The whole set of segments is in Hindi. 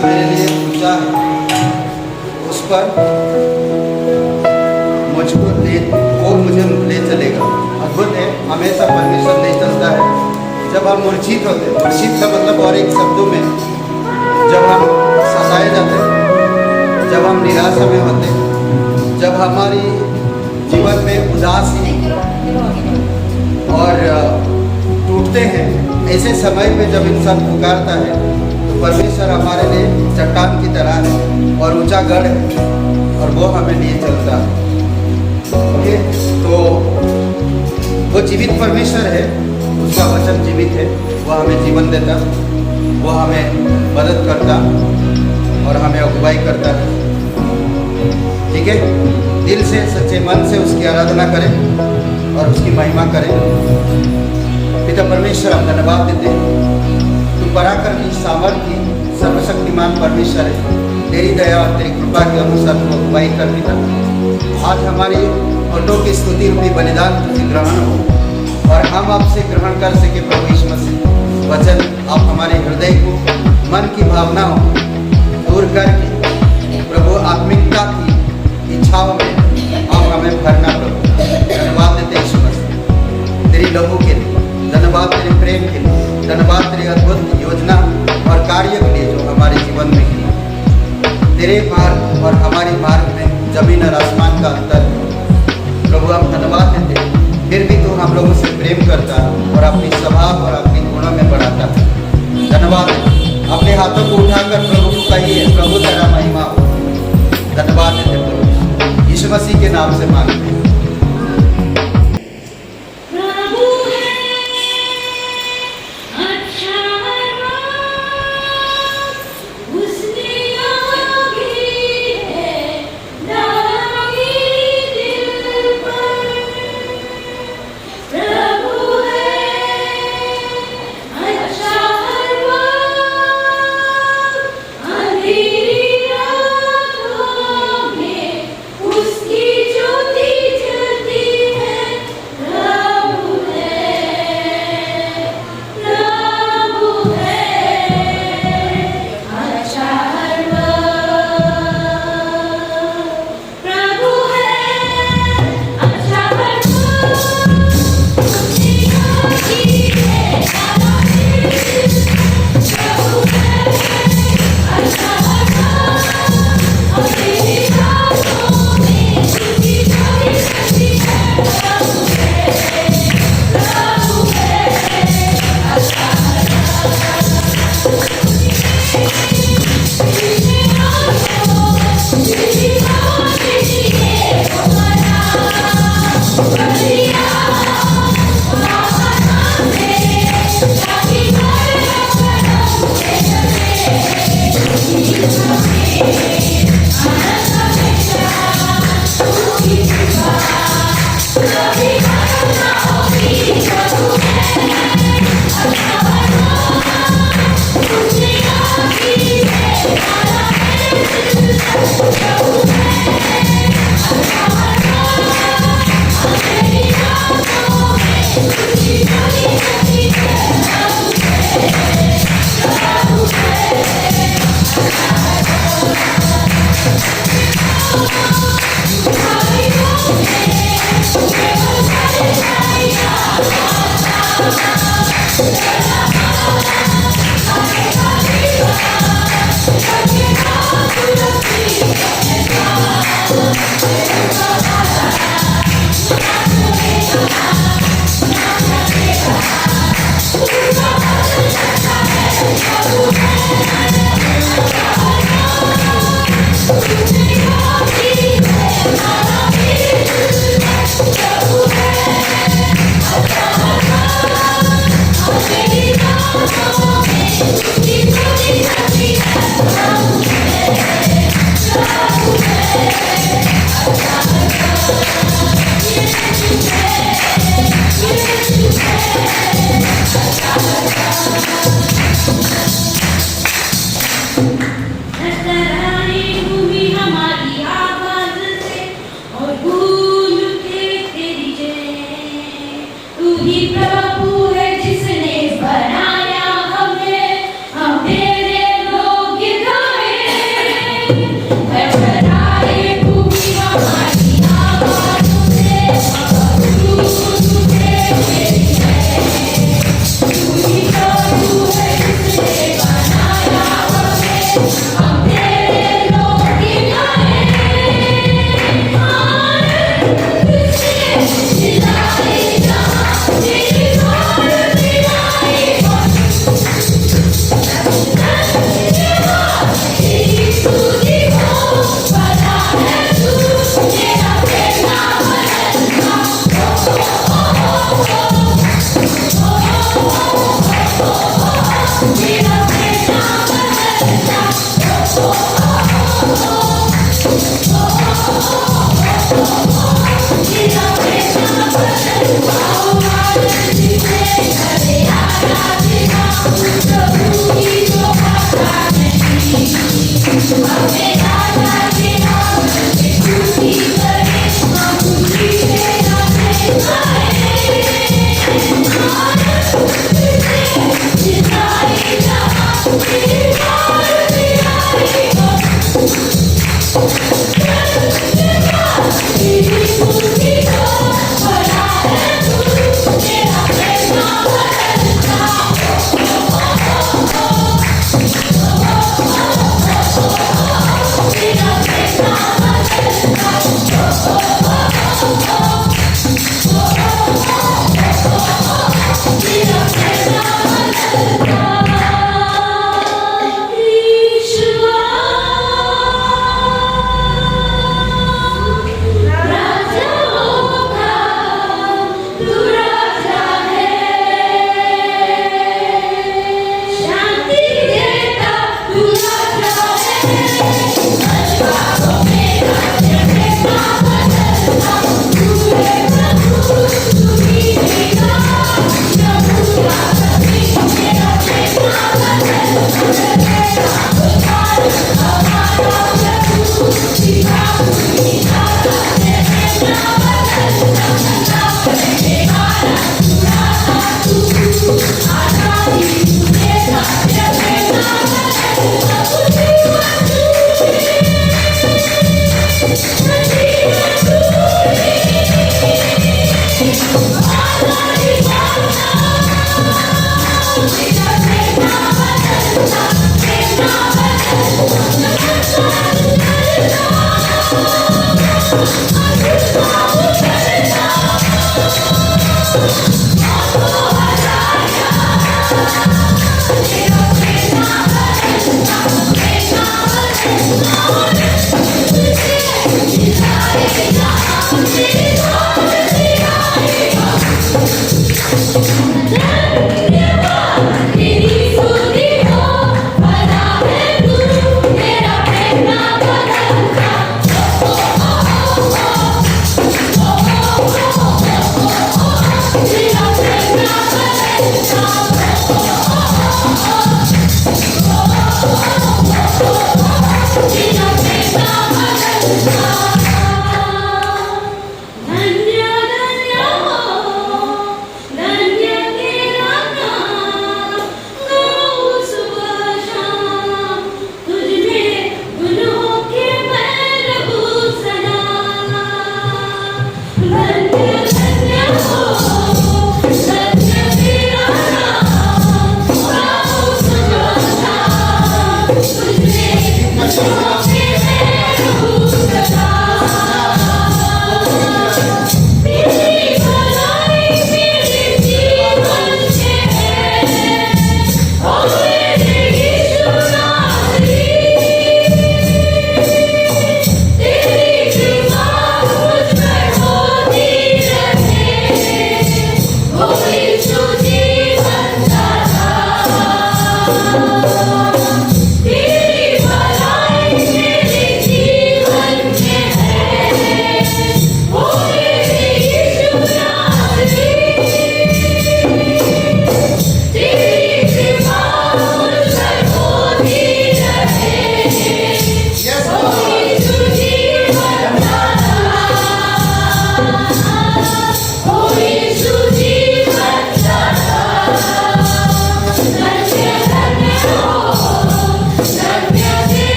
मेरे लिए ऊंचा है, उस पर मुझको वो मुझे ले चलेगा। अद्भुत है, हमेशा परमेश्वर ले चलता है जब हम मूर्छित होते हैं। मूर्छित का मतलब और एक शब्दों में जब हम सताए जाते हैं, जब हम निराशा में होते हैं, जब हमारी जीवन में उदासी और टूटते हैं, ऐसे समय में जब इंसान पुकारता है तो परमेश्वर हमारे लिए चट्टान की तरह है और ऊंचा गढ़ है और वो हमें लिए चलता है। ओके, तो वो जीवित परमेश्वर है, उसका वचन जीवित है, वो हमें जीवन देता, वो हमें मदद करता और हमें अगुवाई करता है। ठीक है, दिल से सच्चे मन से उसकी आराधना करें और उसकी महिमा करें। पिता परमेश्वर, हम धन्यवाद देते हैं, तू पराकर की सामर्थ्य सर्वशक्तिमान परमेश्वर है। तेरी दया और तेरी कृपा के अनुसार तू अगुवाई कर पिता। आज हमारी ऑटो की स्तुति रूपी बलिदान तुझे ग्रहण हो और हम आपसे ग्रहण कर सके। प्रभु यीशु मसीह, वचन आप हमारे हृदय को, मन की भावनाओं दूर करके प्रभु आत्मिकता की इच्छाओं में आप हमें भरना। प्रभु धन्यवाद देते यीशु मसीह तेरी लहू के लिए, धन्यवाद तेरे प्रेम के लिए, धन्यवाद तेरी अद्भुत योजना और कार्य के लिए जो हमारे जीवन में की। तेरे मार्ग और हमारे मार्ग में जमीन और आसमान का अंतर है। प्रभु हम धन्यवाद देते हैं, फिर भी तू हम लोगों से प्रेम करता और अपनी स्वभाव और अपनी गुणों में बढ़ाता है। धन्यवाद। अपने हाथों को उठाकर प्रभु को कहिए, प्रभु तेरा महिमा हो। धन्यवाद देते प्रभु, यीशु मसीह के नाम से मांगते हैं।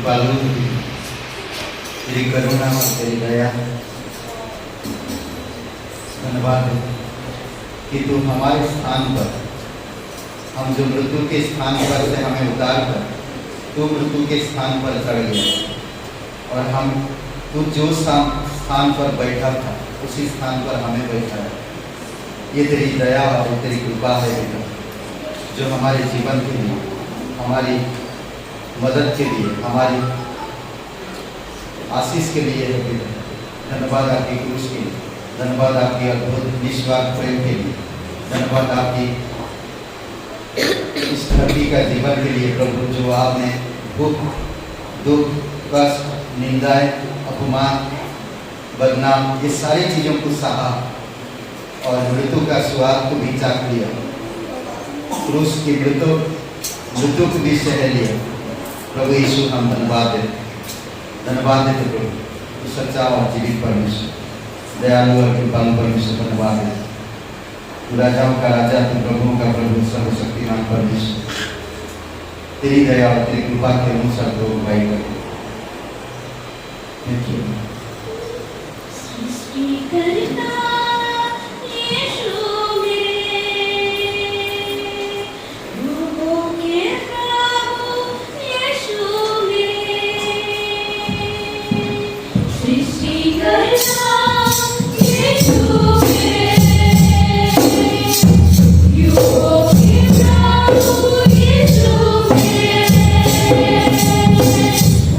कृपालु भी, तेरी करुणा और तेरी दया। धन्यवाद है कि तू हमारे स्थान पर, हम जो मृत्यु के स्थान पर से हमें उतार कर तू मृत्यु के स्थान पर चढ़ गया और हम तू जो स्थान पर बैठा था उसी स्थान पर हमें बैठा है। ये तेरी दया और तेरी कृपा है बेटा, जो हमारे जीवन के लिए, हमारी मदद के लिए, हमारी आशीष के लिए है बेटा। धन्यवाद आपकी क्रूस के लिए, धन्यवाद आपकी अद्भुत निस्वार्थ प्रेम के लिए, धन्यवाद आपकी इस धरती का जीवन के लिए प्रभु, जो आपने दुख, कष्ट, निंदाएं, अपमान, बदनाम, ये सारी चीज़ों को सहा और मृत्यु का स्वाद को भी चाख लिया, क्रूस की मृत्यु को भी सह लिया। प्रभु यीशु हम धन्यवाद देते प्रभु, तो सच्चा और जीवित परमेश्वर, दयालु और कृपालु परमेश्वर, धन्यवाद है। तू राजाओं का राजा, तू प्रभुओं का प्रभु, सर्वशक्तिमान परमेश्वर, तेरी दया और तेरी कृपा के अनुसार तो भाई कर। Thank you.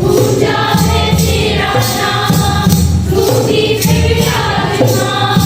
Ujjaye Tera Naam, Stuti Tevi Aadma.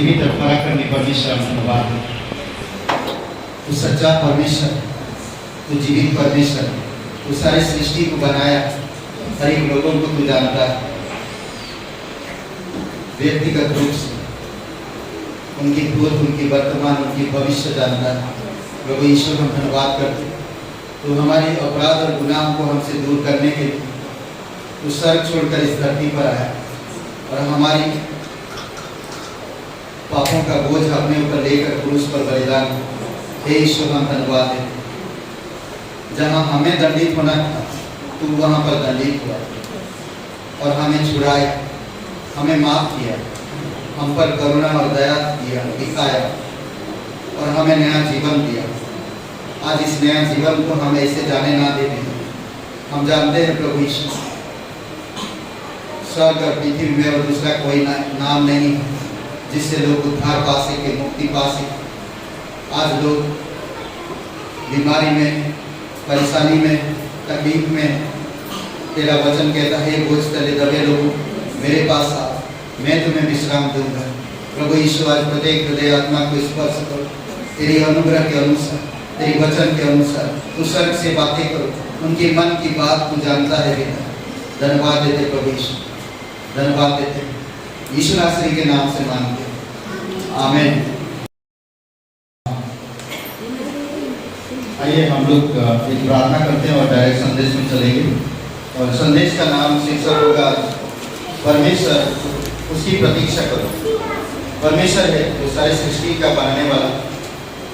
जीवित और पराक्रमी परमेश्वर धन्यवाद। तू सच्चा परमेश्वर, तू जीवित परमेश्वर, तू सारी सृष्टि को बनाया, हर एक लोगों को तू जानता है व्यक्तिगत रूप से, उनकी पूर्व, उनकी वर्तमान, उनकी भविष्य जानता है। प्रभु ईश्वर हम धन्यवाद करते हैं, तो हमारी अपराध और गुनाह को हमसे दूर करने के लिए तू स्वर्ग छोड़कर इस धरती पर आया और हमारी पापों का बोझ अपने ऊपर लेकर क्रूस पर बलिदान। हे ईश्वर हम धन्यवाद देते, जहाँ हमें दंडित होना था तू वहाँ पर दंडित हुआ और हमें छुड़ाया, हमें माफ किया, हम पर करुणा और दया दिया, दिखाया और हमें नया जीवन दिया। आज इस नया जीवन को हम ऐसे जाने ना देते। हम जानते हैं प्रभु ईश्वर, स्वर्ग और पृथ्वी में और दूसरा कोई नाम नहीं है जिससे लोग उद्धार पा सके, मुक्ति पा सके। आज लोग बीमारी में, परेशानी में, तकलीफ में, तेरा वचन कहता है बोझ तले दबे लोग मेरे पास आओ, मैं तुम्हें विश्राम दूंगा। प्रभु ईश्वर आज प्रत्येक हृदय आत्मा को स्पर्श करो, तेरी अनुग्रह के अनुसार, तेरी वचन के अनुसार तू स्वर्ग से बातें करो, उनके मन की बात तू जानता है बेटा। धन्यवाद देते प्रभु ईश्वर, धन्यवाद देते यीशु नासरी के नाम से मांगते, आमीन। आइए हम लोग एक प्रार्थना करते हैं और डायरेक्ट संदेश में चलेंगे। और संदेश का नाम शीर्षक होगा परमेश्वर उसकी प्रतीक्षा करो। परमेश्वर है जो सारी सृष्टि का बनाने वाला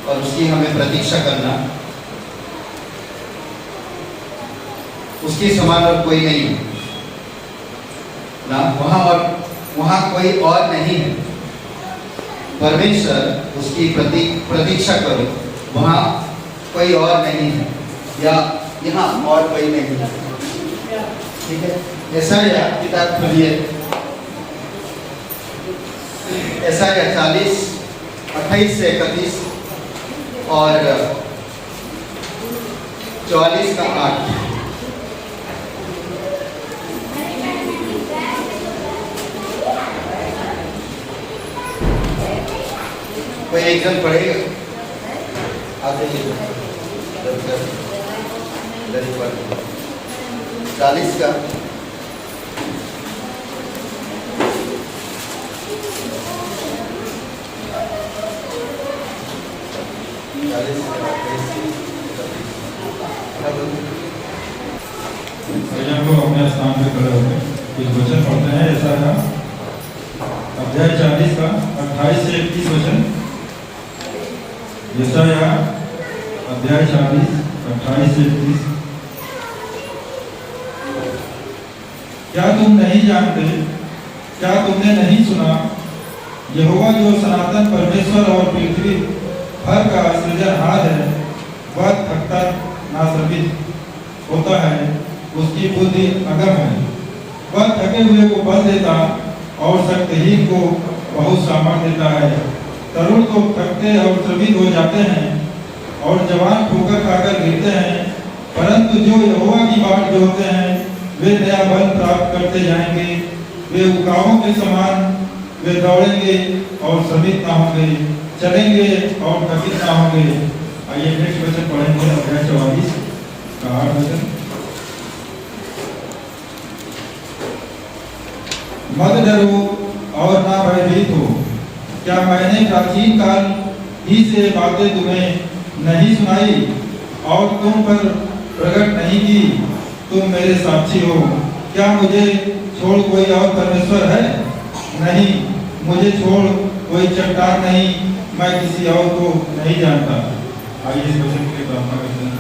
और उसकी हमें प्रतीक्षा करना। उसके समान और कोई नहीं है ना, वहाँ कोई और नहीं है। परमेश्वर उसकी प्रतीक्षा करो, वहाँ कोई और नहीं है या यहाँ और कोई नहीं है। ठीक है, यशायाह किताब खोलिए, यशायाह 40 28 से 31 और 44 का 8। कोई एक जन पढ़ेगा? आप देखिए 40 का 40 को अपने स्थान पे खड़े होकर कुछ वचन पढ़ते हैं। ऐसा का अध्याय 40 का 28 से 31 वचन। यशायाह अध्याय 40 28 से 31। क्या तुम नहीं जानते, क्या तुमने नहीं सुना, यहोवा जो सनातन परमेश्वर और पृथ्वी भर का सृजनहार है, वह थकता ना श्रमित होता है, उसकी बुद्धि अगम है। वह थके हुए को बल देता और शक्तिहीन को बहुत सामर्थ्य देता है। तरुण तो थकते और श्रमित हो जाते हैं और जवान ठोकर खाकर गिरते हैं, परंतु जो यहोवा की बाट जोहते हैं वे नया बल प्राप्त करते जाएंगे। वे उकाओं के समान वे दौड़ेंगे और श्रमित ना होंगे, चलेंगे और थकित ना होंगे। आइए नेक्स्ट वचन पढ़ेंगे, अध्याय 44 का 8 वचन। मत डरो और ना भयभीत हो, क्या मैंने प्राचीन काल ही से बातें तुम्हें नहीं सुनाई और तुम पर प्रकट नहीं की? तुम मेरे साक्षी हो। क्या मुझे छोड़ कोई और परमेश्वर है? नहीं, मुझे छोड़ कोई चट्टान नहीं, मैं किसी और को नहीं जानता। आइए इस वचन के लिए प्रार्थना करते हैं।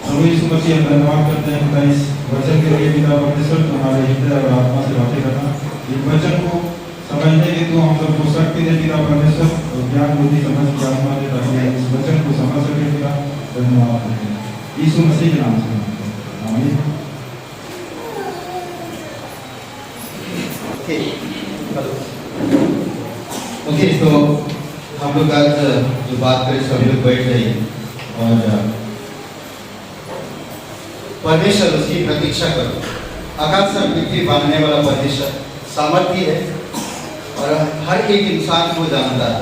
प्रभु यीशु मसीह हम धन्यवाद करते हैं पिता इस वचन के लिए। पिता परमेश्वर तुम्हारे हृदय और आत्मा से बातें करना, इस वचन को समझने के तू हम सबको शक्ति दे पिता परमेश्वर, और ज्ञान बुद्धि समझ की आत्मा दे ताकि इस वचन को समझ सके पिता। धन्यवाद करते हैं यीशु मसीह के नाम से, आमीन। ओके, तो हम लोग आज जो बात करें सभी लोग बैठ जाइए और परमेश्वर उसकी प्रतीक्षा करो। आकाश और पृथ्वी बांधने वाला परमेश्वर सामर्थी है और हर एक इंसान को जानता है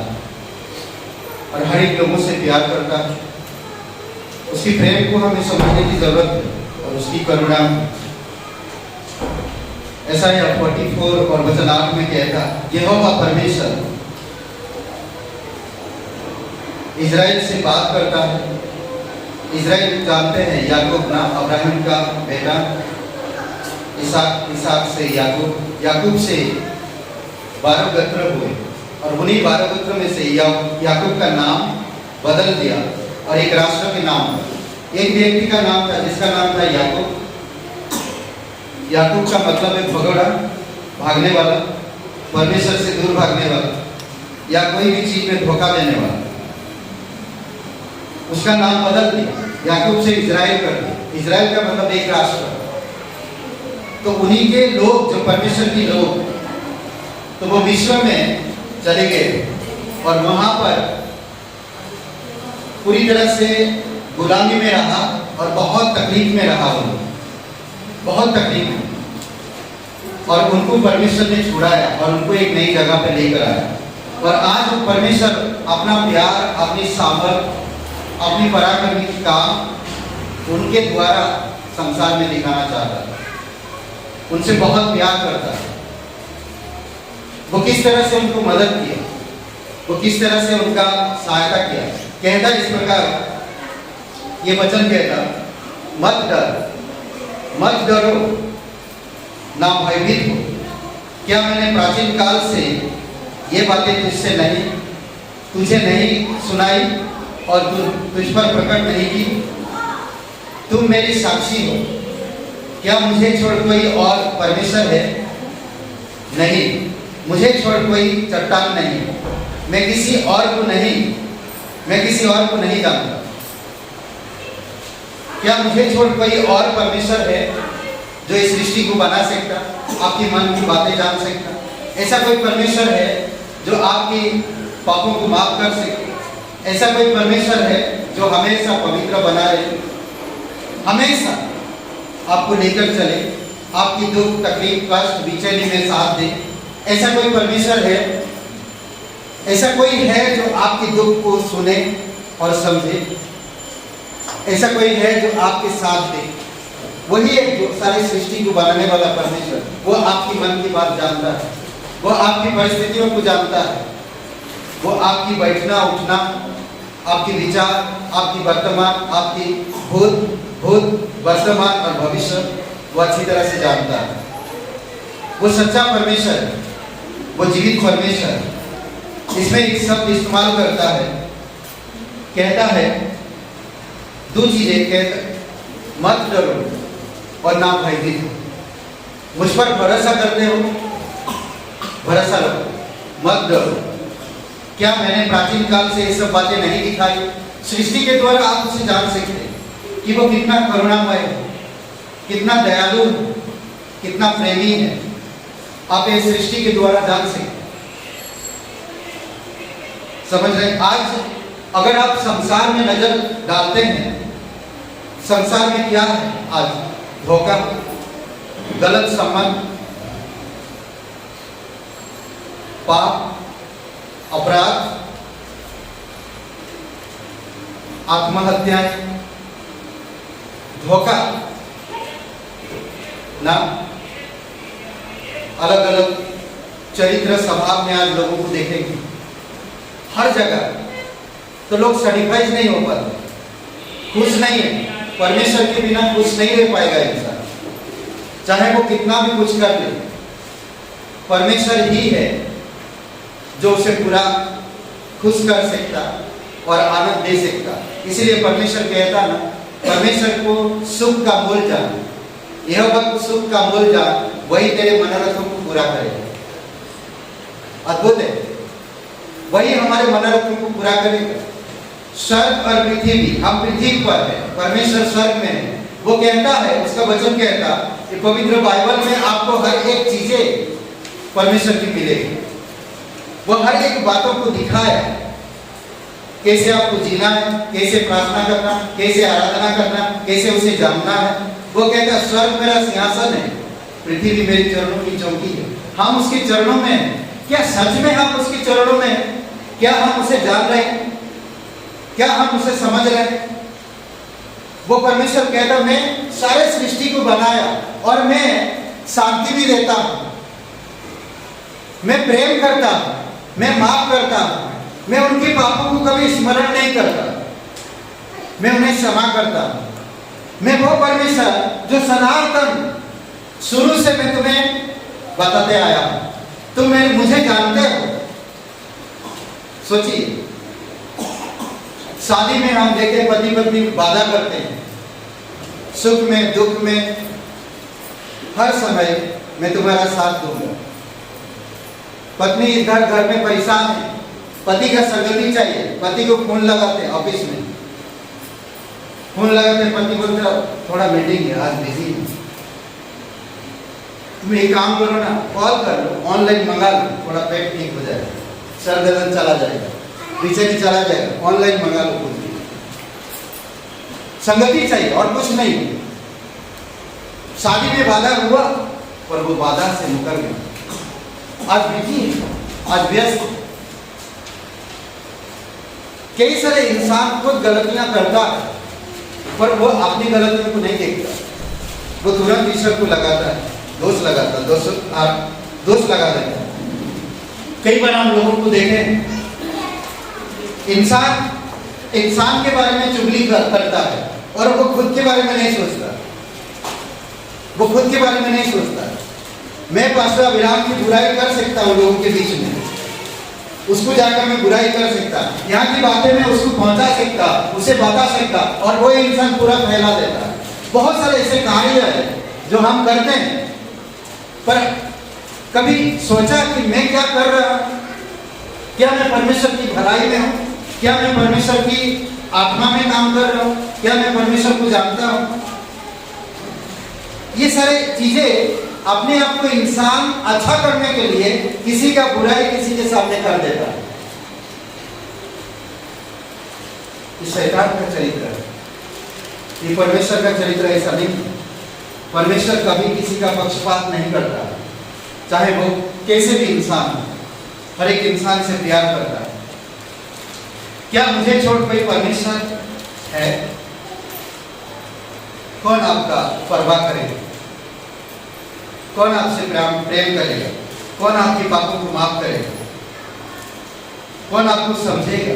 और हर एक लोगों से प्यार करता है। उसकी प्रेम को हमें समझने की जरूरत है और उसकी करुणा। ऐसा ही 44 और वचन 8 में कहता, यहोवा परमेश्वर इजराइल से बात करता है। इजराइल जानते हैं याकूब नाम अब्राहम का बेटा, इसहाक से याकूब से 12 गोत्र हुए और उन्हीं 12 गोत्र में से याकूब का नाम बदल दिया और एक राष्ट्र के नाम, एक व्यक्ति का नाम था जिसका नाम था याकूब। याकूब का मतलब है भगोड़ा, भागने वाला, परमेश्वर से दूर भागने वाला या कोई भी चीज में धोखा देने वाला। उसका नाम बदल दिया, याकूब से इजराइल कर दिया। इजराइल का मतलब एक राष्ट्र। तो उन्हीं के लोग जो परमेश्वर की लोग, तो वो विश्व में चले गए और वहां पर पूरी तरह से गुलामी में रहा और बहुत तकलीफ में रहा। वो बहुत तकलीफ में, और उनको परमेश्वर ने छुड़ाया और उनको एक नई जगह पे लेकर आया। और आज परमेश्वर अपना प्यार, अपनी सामर्थ, अपनी पराक्रमी की काम उनके द्वारा संसार में दिखाना चाहता है। उनसे बहुत प्यार करता है। वो किस तरह से उनको मदद किया, वो किस तरह से उनका सहायता किया। कहता इस प्रकार, ये वचन कहता, मत डरो, ना भयभीत हो। क्या मैंने प्राचीन काल से ये बातें तुझे नहीं सुनाई और तुझ पर प्रकट नहीं की? तुम मेरी साक्षी हो। क्या मुझे छोड़ कोई और परमेश्वर है? नहीं, मुझे छोड़ कोई चट्टान नहीं। मैं किसी और को नहीं जानता। क्या मुझे छोड़ कोई और परमेश्वर है जो इस सृष्टि को बना सकता, आपकी मन की बातें जान सकता? ऐसा कोई परमेश्वर है जो आपके पापों को माफ कर सके? ऐसा कोई परमेश्वर है जो हमेशा पवित्र बना रहे, हमेशा आपको लेकर चले, आपकी दुख, तकलीफ, कष्ट, बेचैनी में साथ दे? ऐसा कोई परमेश्वर है? ऐसा कोई है जो आपके दुख को सुने और समझे? ऐसा कोई है जो आपके साथ दे? वही है जो सारी सृष्टि को बनाने वाला परमेश्वर। वो आपकी मन की बात जानता है, वो आपकी परिस्थितियों को जानता है, वो आपकी बैठना उठना, आपकी विचार, आपकी वर्तमान, आपकी भूत वर्तमान और भविष्य वो अच्छी तरह से जानता है। वो सच्चा परमेश्वर है, वो जीवित परमेश्वर। इसमें एक शब्द इस्तेमाल करता है, कहता है दो चीजें, कहता मत डरो और ना भयभीत हो। मुझ पर भरोसा करते हो, भरोसा रखो, मत डरो। क्या मैंने प्राचीन काल से ये सब बातें नहीं दिखाई? सृष्टि के द्वारा आप उसे जान सकते कि वो कितना करुणामय है, कितना दयालु है, कितना प्रेमी है। आप इस सृष्टि के द्वारा जान सकते, समझ रहे? आज अगर आप संसार में नजर डालते हैं, संसार में क्या है आज? धोखा, गलत संबंध, पाप, अपराध, आत्महत्याएं, धोखा ना, अलग अलग चरित्र स्वभाव में आज लोगों को देखेंगे हर जगह। तो लोग सेटिस्फाइड नहीं हो पाते, खुश नहीं है। परमेश्वर के बिना खुश नहीं रह पाएगा इंसान, चाहे वो कितना भी कुछ कर ले। परमेश्वर ही है जो उसे पूरा खुश कर सकता और आनंद दे सकता। इसलिए परमेश्वर कहता ना, परमेश्वर को सुख का मोल जान, यह वक्त सुख का मोल जान, वही तेरे मनोरथों को पूरा करेगा। अद्भुत है, वही हमारे मनोरथों को पूरा करेगा। स्वर्ग और पृथ्वी, हम पृथ्वी पर है, परमेश्वर स्वर्ग में है। वो कहता है, उसका वचन कहता कि पवित्र बाइबल में आपको हर एक चीजें परमेश्वर की मिलेगी। वो हर एक बातों को दिखाया, कैसे आपको जीना है, कैसे प्रार्थना करना, कैसे आराधना करना, कैसे उसे जानना है। वो कहता स्वर्ग मेरा सिंहासन है, पृथ्वी मेरे चरणों की चौकी है। हम उसके चरणों में हैं। क्या सच में हम उसके चरणों में हैं? क्या हम उसे जान रहे हैं? क्या हम उसे समझ रहे हैं? वो परमेश्वर कहता मैं सारे सृष्टि को बनाया और मैं शांति भी देता हूं, मैं प्रेम करता हूं, मैं माफ करता हूं, मैं उनके पापों को कभी स्मरण नहीं करता, मैं उन्हें क्षमा करता हूं। मैं वो परमेश्वर जो सनातन शुरू से मैं तुम्हें बताते आया हूं, तुम मुझे जानते हो। सोचिए, शादी में हम देखे पति पत्नी वादा करते हैं, सुख में दुख में हर समय मैं तुम्हारा साथ दूंगा। पत्नी इधर घर में परेशान है, पति का संगति चाहिए, पति को फोन लगाते हैं ऑफिस में, फोन लगाते हैं, पति बोलते थोड़ा मीटिंग है आज बिजी है, तुम एक काम करो ना, कॉल कर लो, ऑनलाइन मंगा लो, थोड़ा पेट ठीक हो जाएगा, सर दर्द चला जाएगा, पीछे नहीं चला जाएगा, ऑनलाइन मंगा लो। कुछ भी संगति चाहिए और कुछ नहीं। शादी में वादा हुआ पर वो वादा से मुकर गया, आज बिजी है, आज व्यस्त। कई सारे इंसान खुद गलतियां करता है पर वो अपनी गलतियों को नहीं देखता, वो तुरंत ईश्वर को लगाता है, दोष लगाता, दोष लगा देता है। कई बार हम लोगों को देखें, इंसान के बारे में चुगली करता है और वो खुद के बारे में नहीं सोचता, वो खुद के बारे में नहीं सोचता। मैं पास्टर अभिराम की बुराई कर सकता हूँ लोगों के बीच में, उसको जाकर मैं बुराई कर सकता, यहाँ की बातें मैं उसको पहुंचा सकता, उसे बता सकता, और वो इंसान पूरा फैला देता है। बहुत सारे ऐसे कार्य हैं जो हम करते हैं, पर कभी सोचा कि मैं क्या कर रहा हूं? क्या मैं परमेश्वर की भलाई में हूं? क्या मैं परमेश्वर की आत्मा में काम कर रहा हूं? क्या मैं परमेश्वर को जानता हूं? ये सारे चीजें अपने आप को इंसान अच्छा करने के लिए किसी का बुराई किसी के सामने कर देता है। ये शैतान का चरित्र है, ये परमेश्वर का चरित्र ऐसा नहीं। परमेश्वर कभी किसी का पक्षपात नहीं करता, चाहे वो कैसे भी इंसान हो, हर एक इंसान से प्यार करता है। क्या मुझे छोड़ कोई परमेश्वर है? कौन आपका परवाह करेगा? कौन आपसे प्रेम करेगा? कौन आपके पापों को माफ करेगा? कौन आपको समझेगा?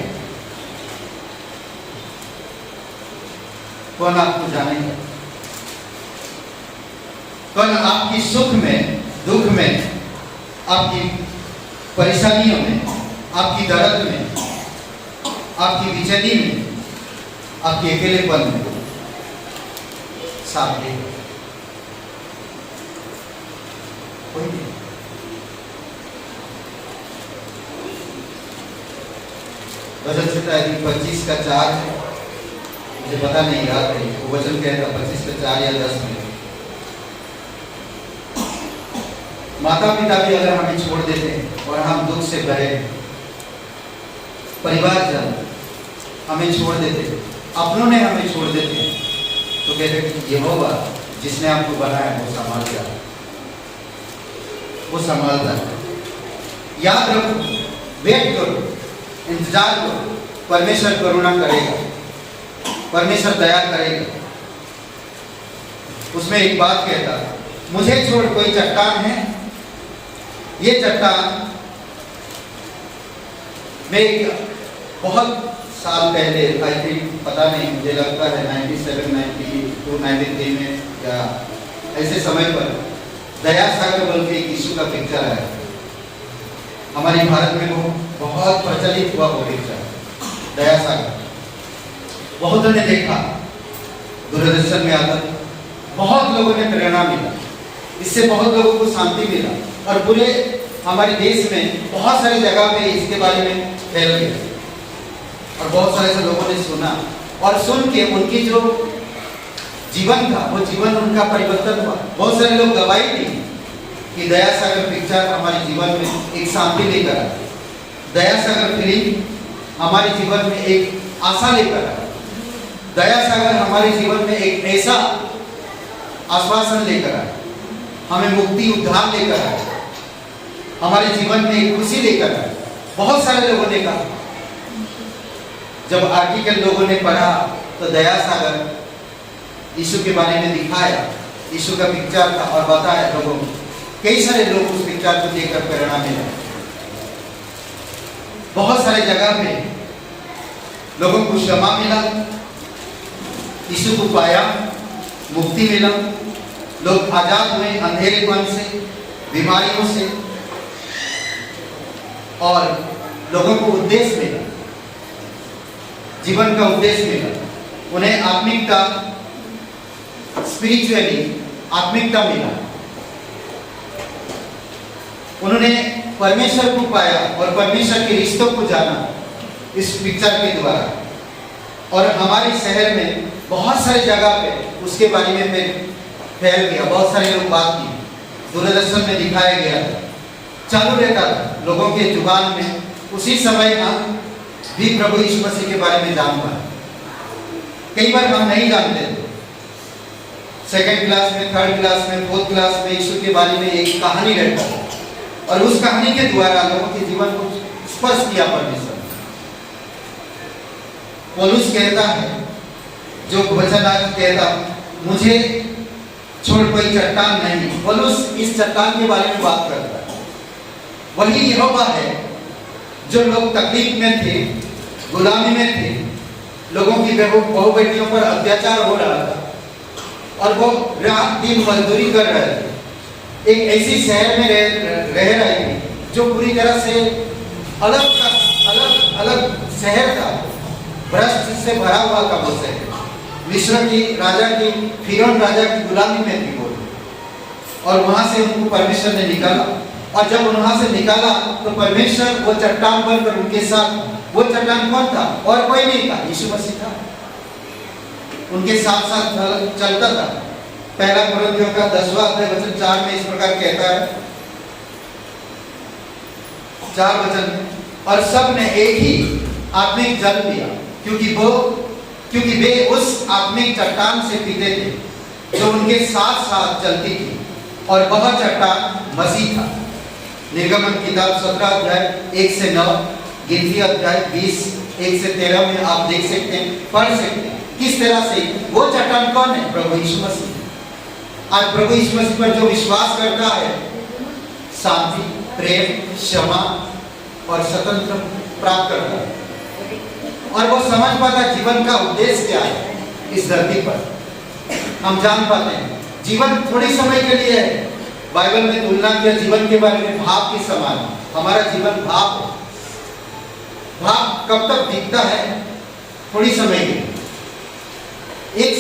कौन आपको जानेगा? कौन आपकी सुख में, दुख में, आपकी परेशानियों में, आपकी दर्द में, आपकी बेचैनी में, आपके अकेलेपन में साथ देगा? कोई नहीं। वचन कहता है 25 का 4 है, मुझे पता नहीं, याद नहीं वो वचन कहता 25 का 4 या 10 में। माता पिता भी अगर हमें छोड़ देते हैं और हम दुख से भरे, परिवारजन हमें छोड़ देते, अपनों ने हमें छोड़ देते, तो कहते कि यहोवा जिसने आपको बनाया वो संभाल गया, वो संभालता है। याद रखो, वेट करो, इंतजार करो, परमेश्वर करुणा करेगा, परमेश्वर दया करेगा। उसमें एक बात कहता, मुझे छोड़ कोई चट्टान है? ये चट्टान में बहुत साल पहले, आई थिंक, पता नहीं, मुझे लगता है 97, 92, 93 में या ऐसे समय पर दया सागर बोल के यीशु का पिक्चर है, हमारे भारत में वो बहुत प्रचलित हुआ वो पिक्चर, दया सागर। बहुतों ने देखा, दूरदर्शन में आता, बहुत लोगों ने प्रेरणा मिला, इससे बहुत लोगों को शांति मिला, और पूरे हमारे देश में बहुत सारी जगह पे इसके बारे में फैल गया, और बहुत सारे लोगों ने सुना, और सुन के उनकी जो जीवन था वो जीवन उनका परिवर्तन हुआ। बहुत सारे लोग गवाही दी कि दया सागर पिक्चर हमारे जीवन में एक शांति लेकर आया, दया सागर फिल्म हमारे जीवन में एक आशा लेकर आया, दया सागर हमारे जीवन में एक ऐसा आश्वासन लेकर आया, हमें मुक्ति उद्धार लेकर आया। हमारे जीवन में एक खुशी लेकर आए। बहुत सारे लोगों ने कहा, जब आर्टिकल लोगों ने पढ़ा तो दया सागर यीशु के बारे में दिखाया, यीशु का पिक्चर था और बताया लोगों को। कई सारे लोग उस पिक्चर को देखकर प्रेरणा मिला। बहुत सारे जगह पे लोगों को क्षमा मिला, यीशु को पाया, मुक्ति मिला, लोग आजाद हुए अंधेरेपन से, बीमारियों से, और लोगों को उद्देश्य मिला, जीवन का उद्देश्य मिला। उन्हें आत्मिकता, स्पिरिचुअली आत्मिकता मिला। उन्होंने परमेश्वर को पाया और परमेश्वर के रिश्तों को जाना इस पिक्चर के द्वारा। और हमारे शहर में बहुत सारे जगह पे उसके बारे में फैल गया, बहुत सारे लोग बात की, दूरदर्शन में दिखाया गया था, चालू रहता था लोगों के जुबान में। उसी समय हम भी प्रभु यीशु मसीह के बारे में जान पाए। कई बार हम नहीं जानते थे, सेकंड क्लास में, थर्ड क्लास में, फोर्थ क्लास में यीशु के बारे में एक कहानी रहता है और उस कहानी के द्वारा लोगों के जीवन को स्पर्श किया परमेश्वर। पौलुस कहता है, जो वचन आज कहता, मुझे छोड़ कोई चट्टान नहीं। पौलुस इस चट्टान के बारे में बात करता है। वही यहोवा है जो लोग तकलीफ में थे, गुलामी में थे, लोगों की बहु बेटियों पर अत्याचार हो रहा था और वो रात दिन मजदूरी कर रहे थे। एक ऐसी शहर में रह रहे थे जो पूरी तरह से अलग शहर था, भ्रष्ट से भरा हुआ था वो शहर। मिस्र की राजा की, फिरौन राजा की गुलामी में थी वो, और वहां से उनको परमेश्वर ने निकाला। और जब वहां से निकाला तो परमेश्वर वो चट्टान बनकर उनके साथ, वो चट्टान कौन था? और कोई नहीं था, यीशु मसीह था। उनके साथ साथ चलता था। पहला कुरिन्थियों का 10वां अध्याय वचन 4 में इस प्रकार कहता है, 4 वचन में, और सब ने एक ही आत्मिक जल पिया, क्योंकि वे उस आत्मिक चट्टान से पीते थे जो उनके साथ साथ चलती थी, और वह चट्टान मसीह था। निर्गमन किताब 17 अध्याय 1 से 9, गिनती अध्याय 20 1 से 13 में आप देख सकते हैं, पढ़ सकते हैं किस तरह से वो चट्टान कौन है? प्रभु यीशु मसीह। आज प्रभु यीशु मसीह पर जो विश्वास करता है, शांति, प्रेम, क्षमा और स्वतंत्र प्राप्त करता है, और वो समझ पाता जीवन का उद्देश्य क्या है इस धरती पर। हम जान पाते हैं जीवन थोड़ी समय के लिए है। बाइबल में तुलना किया जीवन के बारे में भाप के समान। हमारा जीवन भाप है। भाप कब तक दिखता है? थोड़ी समय के लिए, एक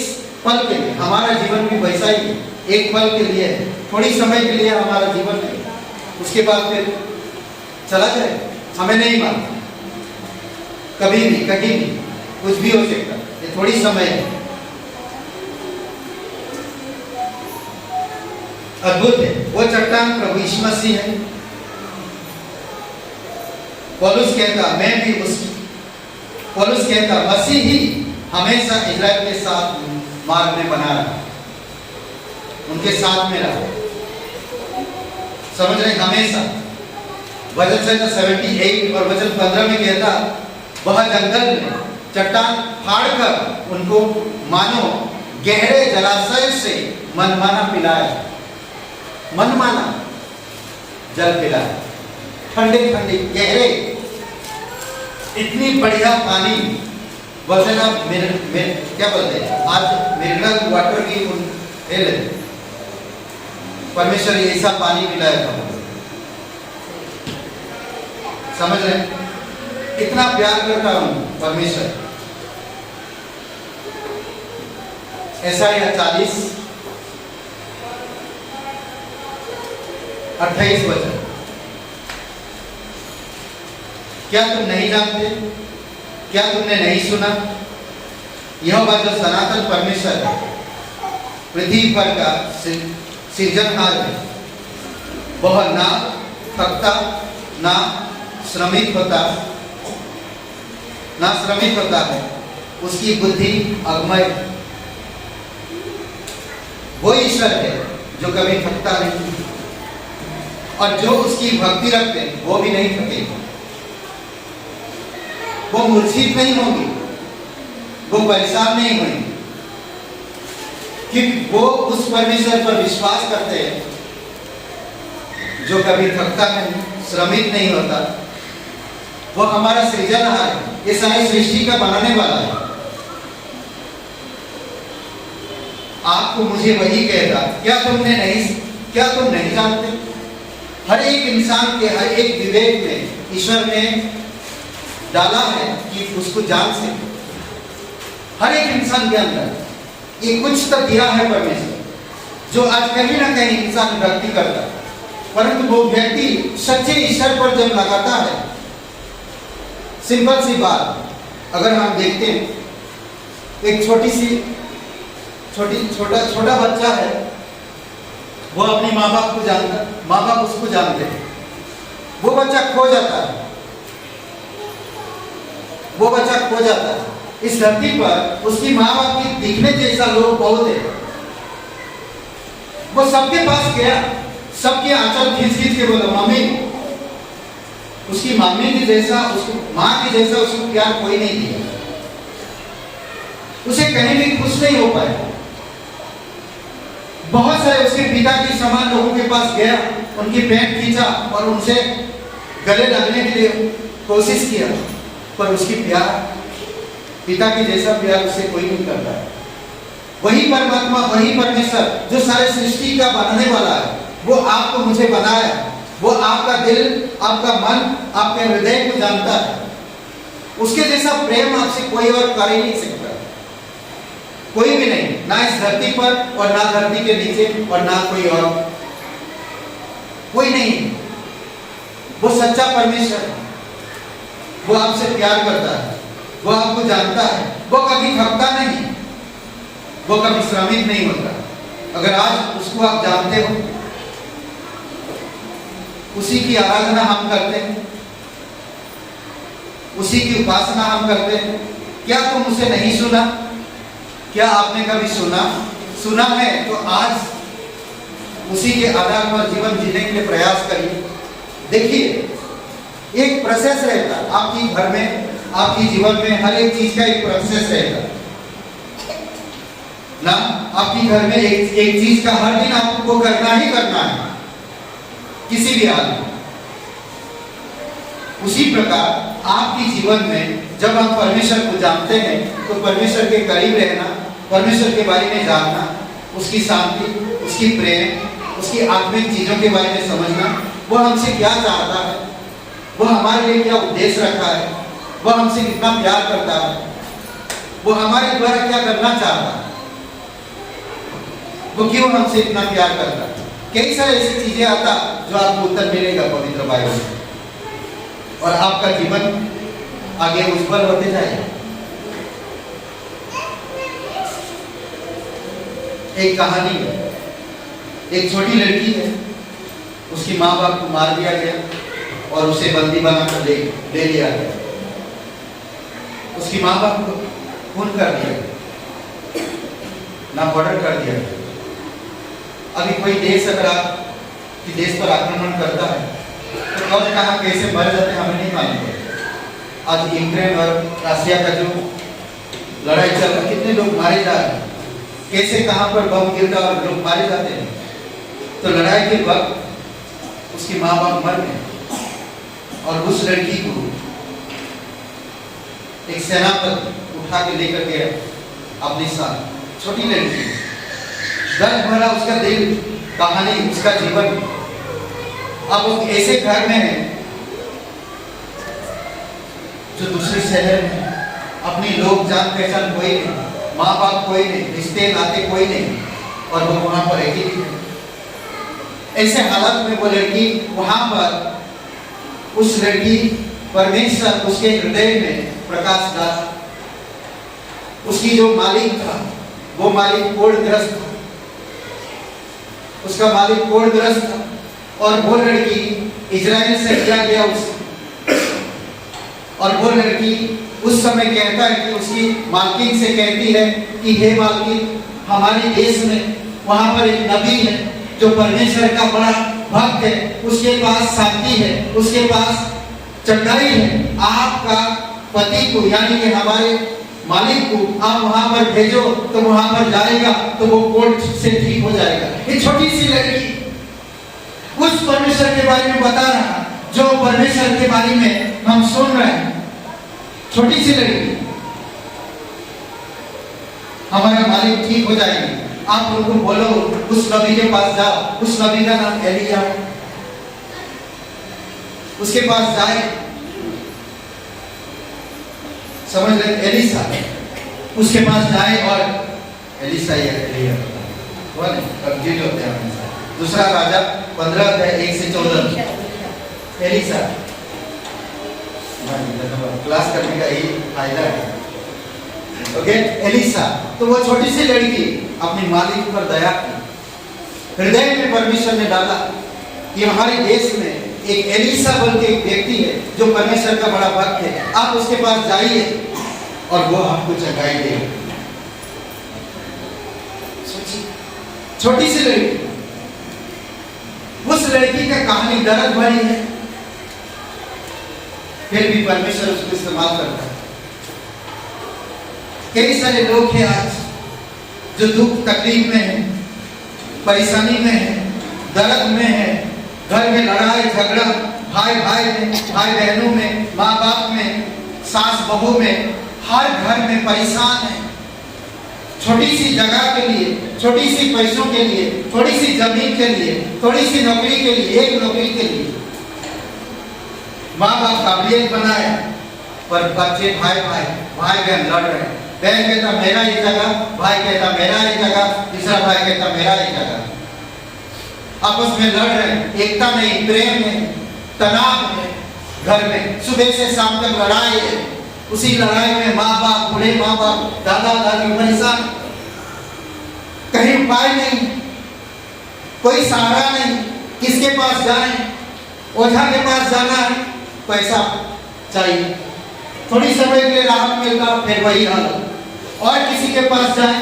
पल के लिए। हमारा जीवन भी वैसा ही है, एक पल के लिए है, थोड़ी समय के लिए हमारा जीवन है, उसके बाद फिर चला जाए। हमें नहीं मानते, कभी भी, कहीं भी कुछ भी हो सकता, ये थोड़ी समय है। अद्भुत है। वो चट्टान प्रभु यीशु मसीह है। पौलुस कहता, मैं भी पौलुस कहता, मसीह ही हमेशा इजराइल के साथ मार्ग में बना रहा, उनके साथ में रहा। समझ रहे? हमेशा। वचन संख्या 78 और वचन 15 में कहता, वह जंगल में चट्टान फाड़कर उनको मानो गहरे जलाशय से मनमाना पिलाया, मनमाना जल पिलाया, ठंडे ठंडे गहरे, इतनी बढ़िया पानी। वचन आप क्या बोलते हैं, आज मिनरल वाटर की परमेश्वर ऐसा पानी पिलाया था। समझ रहे? कितना प्यार करता हूं परमेश्वर। यशायाह 40 28 वचन, क्या तुम नहीं जानते? क्या तुमने नहीं सुना? यहोवा जो सनातन परमेश्वर है, पृथ्वी पर का सृजनहार है, वह ना थकता ना श्रमित होता है, उसकी बुद्धि अगमय। वो ईश्वर है जो कभी थकता नहीं, और जो उसकी भक्ति रखते हैं वो भी नहीं थकेंगे, वो मूर्छित नहीं होंगे, वो परेशान नहीं होंगे, क्योंकि वो उस परमेश्वर पर विश्वास करते हैं जो कभी थकता नहीं, श्रमित नहीं होता। वो हमारा सृजनहार है, ये सारी सृष्टि का बनाने वाला है। आपको मुझे वही कहेगा, क्या तुम नहीं जानते? हर एक इंसान के हर एक विवेक में ईश्वर ने डाला है कि उसको जान सके। हर एक इंसान के अंदर ये कुछ तो दिया है परमेश्वर, जो आज कहीं ना कहीं इंसान भक्ति करता है, परंतु वो व्यक्ति सच्चे ईश्वर पर जब लगाता है, सिंपल सी बात, अगर हम देखते हैं एक छोटा बच्चा है, वो अपने माँ बाप को जानता, माँ बाप उसको जानते हैं, वो बच्चा खो जाता है, वो बच्चा खो जाता है। इस धरती पर उसकी माँ बाप की दिखने जैसा लोग बहुत है। वो सबके पास गया, सबके आंचल खींच खींच के बोला मम्मी, उसकी मम्मी की जैसा, उसको माँ की जैसा उसको प्यार कोई नहीं दिया, उसे कहीं भी खुश नहीं हो पाया। बहुत सारे उसके पिता के समान लोगों के पास गया, उनकी पैंट खींचा और उनसे गले लगने के लिए कोशिश किया, पर उसकी प्यार, पिता की जैसा प्यार उसे कोई नहीं करता है। वही परमात्मा, वही परमेश्वर जो सारे सृष्टि का बनाने वाला है, वो आपको मुझे बनाया, वो आपका दिल, आपका मन, आपके हृदय को जानता है। उसके जैसा प्रेम आपसे कोई और कर ही नहीं सकता, कोई भी नहीं, ना इस धरती पर और ना धरती के नीचे और ना कोई और, कोई नहीं। वो सच्चा परमेश्वर है, वो आपसे प्यार करता है, वो आपको जानता है, वो कभी थकता नहीं, वो कभी श्रमित नहीं होता। अगर आज उसको आप जानते हो, उसी की आराधना हम करते हैं, उसी की उपासना हम करते हैं, क्या तुम उसे नहीं सुना? क्या आपने कभी सुना है तो आज उसी के आधार पर जीवन जीने के लिए प्रयास करिए। देखिए, एक प्रोसेस रहता है आपकी घर में, आपकी जीवन में हर एक चीज का एक प्रोसेस रहता है ना। आपकी घर में एक चीज का हर दिन आपको करना ही करना है, किसी भी हाल में। उसी प्रकार आपके जीवन में जब हम परमेश्वर को जानते हैं, तो परमेश्वर के करीब रहना, परमेश्वर के बारे में जानना, उसकी शांति, उसकी प्रेम, उसकी आत्मिक चीजों के बारे में समझना, वो हमसे क्या चाहता है, वो हमारे लिए क्या उद्देश्य रखा है, वो हमसे कितना प्यार करता है, वो हमारे द्वारा क्या करना चाहता है, वो क्यों हमसे इतना प्यार करता है। कई सारी ऐसी चीजें आता जो आपको उत्तर मिलेगा पवित्र बाइबल से, और आपका जीवन आगे उज्जवल होते जाएगा। एक कहानी है, एक छोटी लड़की है, उसकी माँ बाप को मार दिया गया और उसे बंदी बनाकर ले लिया गया। उसकी माँ बाप को खून कर दिया गया, ना मर्डर कर दिया गया। अभी कोई देश अगर आपके देश पर आक्रमण करता है तो कब कहाँ कैसे मर जाते हैं हमें नहीं मालूम पड़ता। आज यूक्रेन और रशिया का जो लड़ाई चल रहा है, कितने लोग मारे जा रहे हैं, कैसे कहाँ पर बम गिरता और लोग मारे जाते हैं। तो लड़ाई के वक्त उसकी माँ बाप मर गए और उस लड़की को एक सेनापति उठा के लेकर गया अपने साथ। छोटी लड़की, दर्द भरा उसका दिल, कहानी, उसका जीवन। अब वो ऐसे घर में है जो दूसरे शहर में, अपनी लोग जान पहचान कोई नहीं, माँ बाप कोई नहीं, रिश्ते नाते कोई नहीं, और वो वहां पर अकेली है। ऐसे हालात में वो लड़की वहां पर, उस लड़की परमेश्वर उसके हृदय में प्रकाश डाला। उसकी जो मालिक था वो मालिक कोढ़ग्रस्त था, उसका मालिक कोढ़ग्रस्त था, और वो लड़की इजराइल से किया गया और वो लड़की उस समय कहता है कि उसकी मालकिन से कहती है कि हे मालकिन, हमारे देश में वहां पर एक नबी है जो परमेश्वर का बड़ा भक्त है, उसके पास शांति है, उसके पास चंगाई है, आपका पति को यानी कि हमारे मालिक को आप वहां पर भेजो तो वहां पर जाएगा तो वो कोर्ट से ठीक हो जाएगा। ये छोटी सी लड़की उस परमेश्वर के बारे में बता रहा जो परमेश्वर के बारे में हम सुन रहे हैं। छोटी सी लड़की, हमारा मालिक ठीक हो जाएगी। आप लोगों को बोलो उस नबी के पास जाओ, उस नबी का नाम एलिया है, उसके पास जाए, समझ रहे, एलिसा, उसके पास जाए और एलिसा या एलिया कंफ्यूज होते हैं हमेशा। दूसरा राजा 15 अध्याय 1 से 14। एलिसा, क्लास करने का यही फायदा है। ओके, एलिसा, तो वो छोटी सी लड़की अपने मालिक पर दया की, हृदय में परमेश्वर ने डाला कि हमारे देश में एक एलिसा बोल के एक व्यक्ति है जो परमेश्वर का बड़ा भक्त है, आप उसके पास जाइए और वो आपको चंगाई देगा। छोटी सी लड़की, उस लड़की का कहानी दर्द भरी है, फिर भी परमेश्वर उसको इस्तेमाल करता है। कई सारे लोग हैं आज जो दुख तकलीफ में है, परेशानी में है, दर्द में है, घर में लड़ाई झगड़ा, भाई भाई में, भाई बहनों में, माँ बाप में, सास बहू में, हर घर में परेशान है। छोटी सी जगह के लिए, छोटी सी पैसों के लिए, थोड़ी सी जमीन के लिए, थोड़ी सी नौकरी के लिए, एक नौकरी के लिए माँ बाप काबिलियत बनाए, पर बच्चे भाई बहन लड़ रहे हैं। बहन कहता मेरा ही जगह, भाई कहता मेरा ही जगह, तीसरा भाई कहता मेरा ही जगह, आपस में लड़ रहे हैं। एकता नहीं, प्रेम नहीं, तनाव है घर में, सुबह से शाम तक लड़ाई है। उसी लड़ाई में माँ बाप, बूढ़े माँ बाप, दादा दादी परेशान, कहीं उपाय नहीं, कोई सहारा नहीं, किसके पास जाएं? ओझा के पास जाना है, पैसा चाहिए, थोड़ी समय के लिए राहत मिलता, फिर वही हाल। और किसी के पास जाए,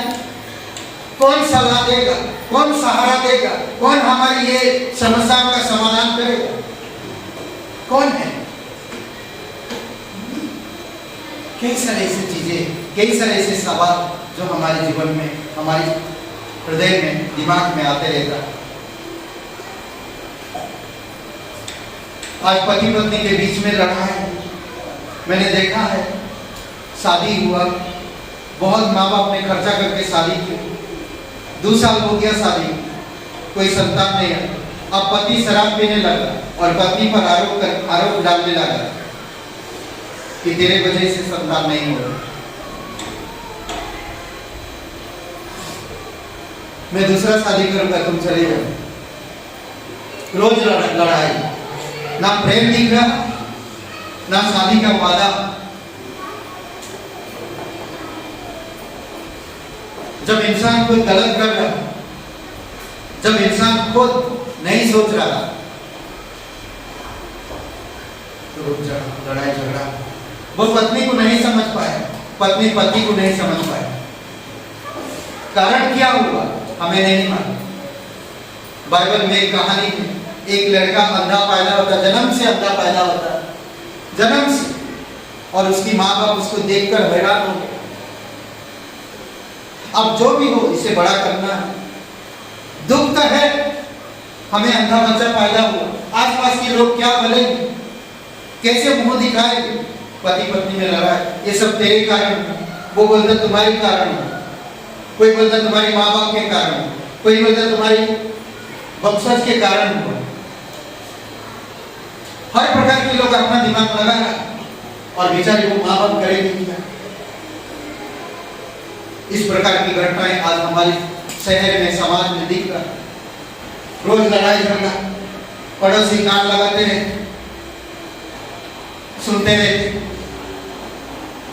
कौन सलाह देगा, कौन सहारा देगा, कौन हमारी ये समस्याओं का समाधान करेगा, कौन है? कई सारे ऐसी चीजें, कई सारे ऐसे सवाल जो हमारे जीवन में, हमारे हृदय में, दिमाग में आते रहता है। आज पति पत्नी के बीच में लड़ाई, मैंने देखा है, शादी हुआ, बहुत माँ बाप ने खर्चा करके शादी की, 2 साल हो गया शादी, कोई संतान नहीं है। अब पति शराब पीने लगा और पत्नी पर आरोप डालने लगा कि तेरे वजह से संतान नहीं हो रहा। मैं दूसरा शादी करूंगा, तुम चले जाओ। रोज लड़ाई, ना प्रेम दिख रहा, ना शादी का वादा। जब इंसान कोई गलत कर रहा, जब इंसान खुद नहीं सोच रहा, तो लड़ाई झगड़ा। वो पत्नी को नहीं समझ पाए, पत्नी पति को नहीं समझ पाए। कारण क्या हुआ हमें नहीं मालूम। बाइबल में एक कहानी है, एक लड़का अंधा पैदा होता, जन्म से अंधा पैदा होता, जन्म से, और उसकी माँ बाप उसको देखकर हैरान हो गए। अब जो भी हो, इसे बड़ा करना है। दुख तो है, हमें अंधा बच्चा पैदा हुआ, आसपास के लोग क्या बोलेंगे, कैसे मुंह दिखाएंगे? पति पत्नी में लड़ा है, ये सब तेरे कारण, वो बोलता तुम्हारे कारण, कोई बोलता तुम्हारी माँ बाप के कारण, कोई बोलता तुम्हारी वंशज के कारण हुआ। हर प्रकार के लोग अपना दिमाग लगा रहा है, और बेचारे वो माँ बाप करेंगे क्या? इस प्रकार की घटनाएं आज हमारे शहर में, समाज में दिख रहा है। रोज लड़ाई झगड़ा, पड़ोसी कान लगाते रहे, सुनते रहते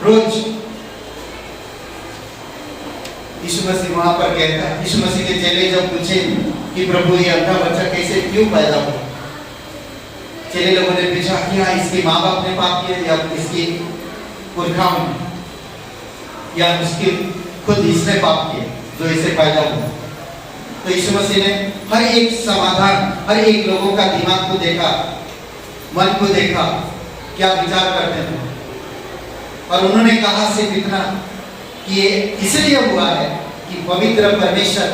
रोज। यीशु मसीह वहां पर कहता है, यीशु मसीह के चेले जब पूछे कि प्रभु ये अंधा बच्चा कैसे क्यों पैदा हुआ, चेले लोगों ने पूछा क्या इसके माँ बाप ने पाप किया, या इसकी पुरखाओं ने, या उसके खुद इसने पाप किया जो इसे पैदा हुआ। तो यीशु मसीह ने हर एक समाधान, हर एक लोगों का दिमाग को देखा, मन को देखा, क्या विचार करते हैं, और उन्होंने कहा सिर्फ इतना कि ये इसलिए हुआ है कि पवित्र परमेश्वर,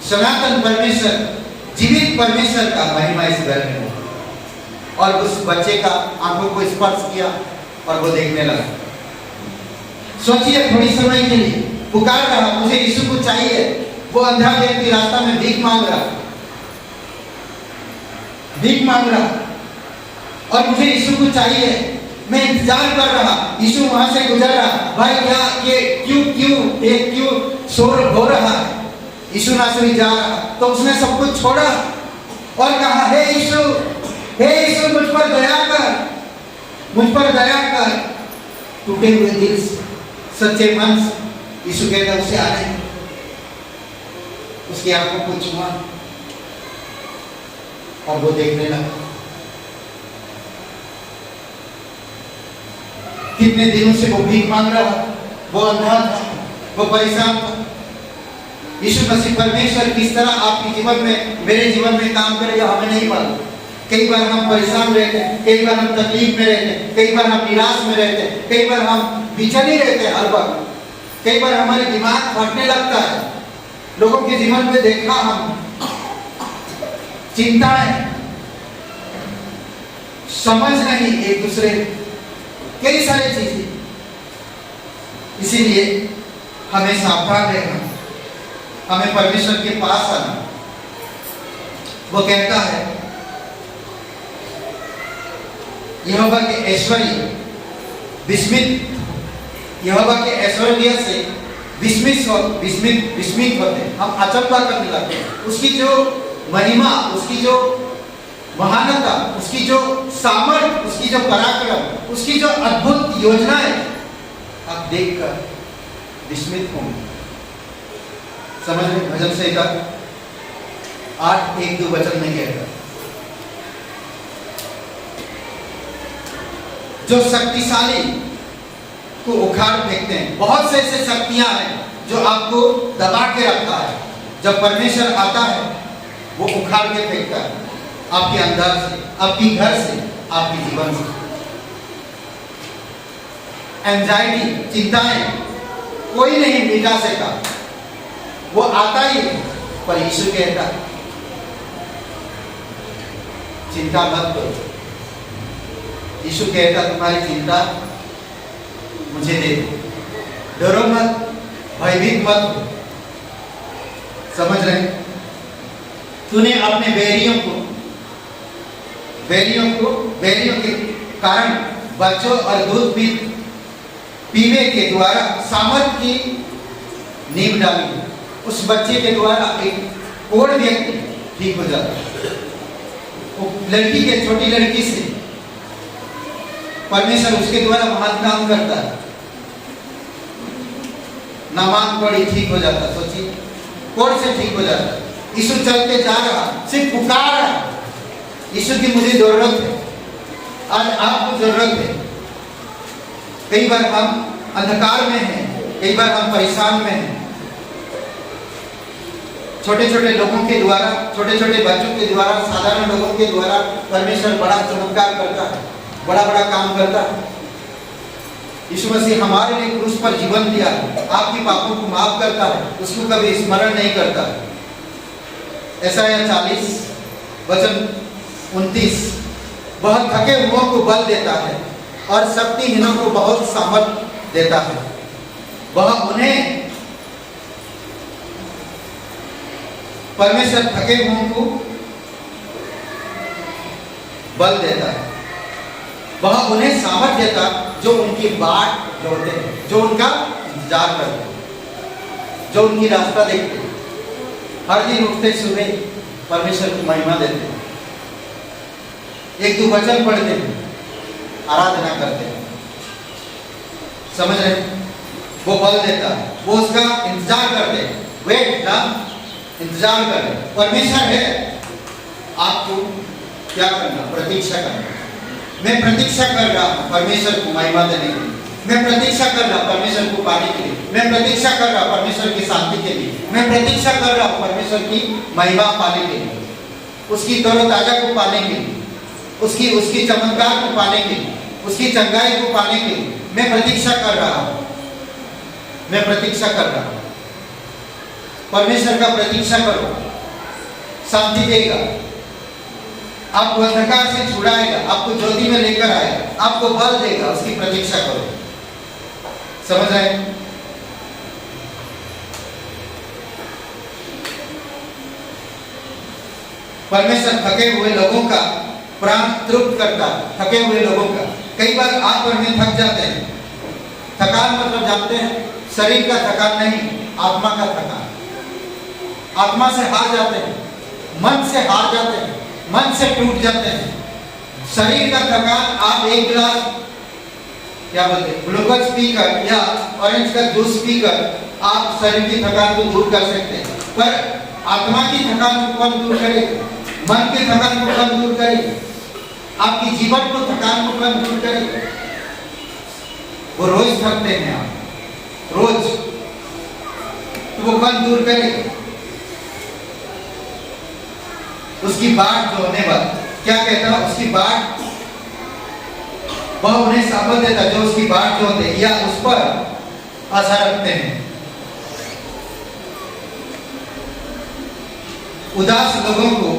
सनातन परमेश्वर, जीवित परमेश्वर का महिमा इस घर में हो। और उस बच्चे का आंखों को स्पर्श किया और वो देखने लगा। सोचिए, थोड़ी समय के लिए पुकार रहा, मुझे यीशु को चाहिए। वो अंधा व्यक्ति रास्ता में भीख मांग रहा, और मुझे यीशु को चाहिए, मैं इंतजार कर रहा। यीशु वहां से गुजर रहा, भाई क्या ये क्यों शोर हो रहा है। यीशु नासरी जा रहा, तो उसने सब कुछ छोड़ा और कहा, हे यीशु मुझ पर दया कर। टूटे हुए दिल से, सच्चे मन से यीशु कहता उसे आने, उसकी आंखों को छुआ और वो देखने लगा। कितने दिनों से वो भीख मांग रहा, वो अंधा था, वो परेशान था। यीशु मसीह परमेश्वर किस तरह आपके जीवन में, मेरे जीवन में काम करेगा हमें नहीं मालूम। कई बार हम परेशान रहते हैं, कई बार हम तकलीफ में रहते हैं, कई बार हम निराश में रहते हैं, कई बार हम बिचले रहते हैं हर वक्त, कई बार हमारे दिमाग फटने लगता है। लोगों के जीवन में देखा हम, चिंताएं, समझ नहीं एक दूसरे, कई सारी चीजें। इसीलिए हमें सावधान रहना, हमें परमेश्वर के पास आना। वो कहता है, यहोवा के ऐश्वर्य से विस्मित होते हैं, हम अचंभा करने लगते हैं। उसकी जो महिमा, उसकी जो महानता, उसकी जो सामर्थ्य, उसकी जो पराक्रम, उसकी जो अद्भुत योजनाएं आप देखकर विस्मित होंगे। समझ में भजन संहिता 8:1-2 वचन में कहता, जो शक्तिशाली को उखाड़ फेंकते हैं। बहुत से ऐसे शक्तियां हैं जो आपको दबा के रखता है। जब परमेश्वर आता है वो उखाड़ के फेंकता है, आपके अंदर से, आपके घर से, आपके जीवन से। एंजाइटी, चिंताएं कोई नहीं मिटा सका, वो आता ही है। पर यीशु कहता है, चिंता मत करो। यीशु कहता, तुम्हारी चिंता मुझे दे दो, डरो मत, भयभीत मत हो। समझ रहे? तूने अपने बैरियों के कारण बच्चों और दूध पीने के द्वारा सामर्थ की नींव डाली। उस बच्चे के द्वारा एक कोढ़ व्यक्ति ठीक हो जाता है। वो लड़की के, छोटी लड़की से परमेश्वर उसके द्वारा महान काम करता है। नामान पड़ी ठीक हो जाता, सोचिए, कोढ़ से ठीक हो जाता। यीशु चल के जा रहा, सिर्फ पुकार रहा, यीशु की मुझे जरूरत है, आज आपको जरूरत है। कई बार हम अंधकार में हैं, कई बार हम परेशान में हैं। छोटे छोटे लोगों के द्वारा, छोटे छोटे बच्चों के द्वारा, साधारण लोगों के द्वारा परमेश्वर बड़ा चमत्कार करता है, बड़ा बड़ा काम करता है। यीशु मसीह हमारे लिए क्रूस पर जीवन दिया, आपके पापों को माफ करता है, उसको कभी स्मरण नहीं करता। यशायाह 40 वचन 29, वह थके हुओं को बल देता है और शक्तिहीनों को बहुत सामर्थ देता है। वह उन्हें, परमेश्वर थके हुओं को बल देता है, वह उन्हें सामर्थ देता जो उनकी बाट जोड़ते हैं, जो उनका इंतजार करते हैं, जो उनकी रास्ता देखते हैं। हर दिन उठते सुबह परमेश्वर की महिमा देते हैं, 1-2 वचन पढ़ते हैं, आराधना करते हैं। समझ रहे? वो बल देता है, वो उसका इंतजार करते हैं। वेट ना, इंतजार करें। परमेश्वर है, आपको क्या करना? प्रतीक्षा करना। मैं प्रतीक्षा कर रहा हूं परमेश्वर को महिमा देने की। मैं प्रतीक्षा कर रहा परमेश्वर को पाने के लिए, मैं प्रतीक्षा कर रहा परमेश्वर की शांति के लिए, मैं प्रतीक्षा कर रहा परमेश्वर की महिमा पाने के लिए, उसकी तरोताजा को पाने के लिए, उसकी चमत्कार को पाने के लिए, उसकी चंगाई को पाने के लिए मैं प्रतीक्षा कर रहा हूं। मैं प्रतीक्षा कर रहा हूं। परमेश्वर का प्रतीक्षा करो, शांति देगा, आपको अंधकार से छुड़ाएगा, आपको ज्योति में लेकर आएगा, आपको बल देगा। उसकी प्रतीक्षा करो। समझ रहे हैं? परमेश्वर थके हुए लोगों का प्राण तृप्त करता है। थके हुए लोगों का, कई बार आप और मैं थक जाते हैं। थकान मतलब जानते हैं, शरीर का थकान नहीं, आत्मा का थकान। आत्मा से हार जाते हैं, मन से हार जाते हैं, मन से टूट जाते हैं। शरीर का थकान आप एक गिलास क्या बोलते हैं ग्लूकोज पीकर या ऑरेंज का जूस पीकर आप शरीर की थकान को दूर कर सकते हैं, पर आत्मा की थकान को कौन दूर करेगा? मन की थकान को कौन दूर करेगा? आपकी जीवन को थकान को कौन दूर करेगा? वो रोज थकते हैं आप, रोज, तो वो कौन दूर करेगा? उसकी बाट जो होने वाली, क्या कहता है उसकी बाट, वह उन्हें साबित देता जो उसकी बाट जो होते या उस पर आशा रखते हैं। उदास लोगों को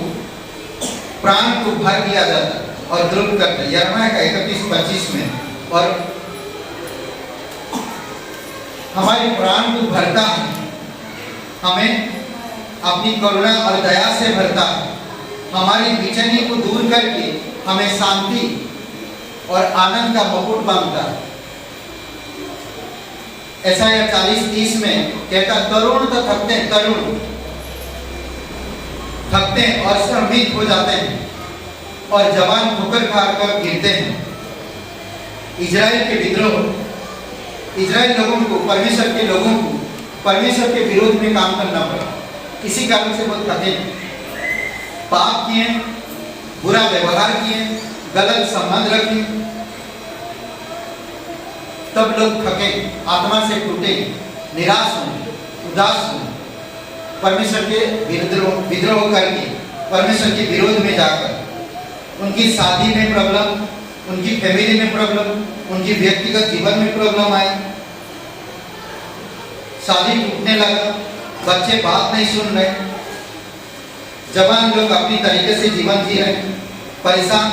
प्राण को भर दिया जाता और द्रुप करते। यिर्मयाह का 31-25 में, और हमारे प्राण को भरता है, हमें अपनी करुणा और दया से भरता है, हमारी बेचैनी को दूर करके हमें शांति और आनंद का मुकुट बांधता है। यशायाह 40-30 में कहता तरुण तो थकते हैं, तरुण थकते हैं और श्रमित हो जाते हैं और जवान ठोकर खाकर गिरते हैं। इजराइल के विद्रोह, इजराइल लोगों को, परमेश्वर के लोगों को परमेश्वर के विरोध में काम करना पड़ा। इसी कारण से बहुत थके, पाप किए, बुरा व्यवहार किए, गलत संबंध रखे, तब लोग थके, आत्मा से टूटे, निराश हुए, उदास हुए, परमेश्वर के विद्रोह करके, परमेश्वर के विरोध में जाकर, उनकी शादी में प्रॉब्लम, उनकी फैमिली में प्रॉब्लम, उनकी व्यक्तिगत जीवन में प्रॉब्लम आई, शादी टूटने लगा, बच्चे बात नहीं सुन रहे, जवान लोग अपनी तरीके से जीवन जी रहे, परेशान,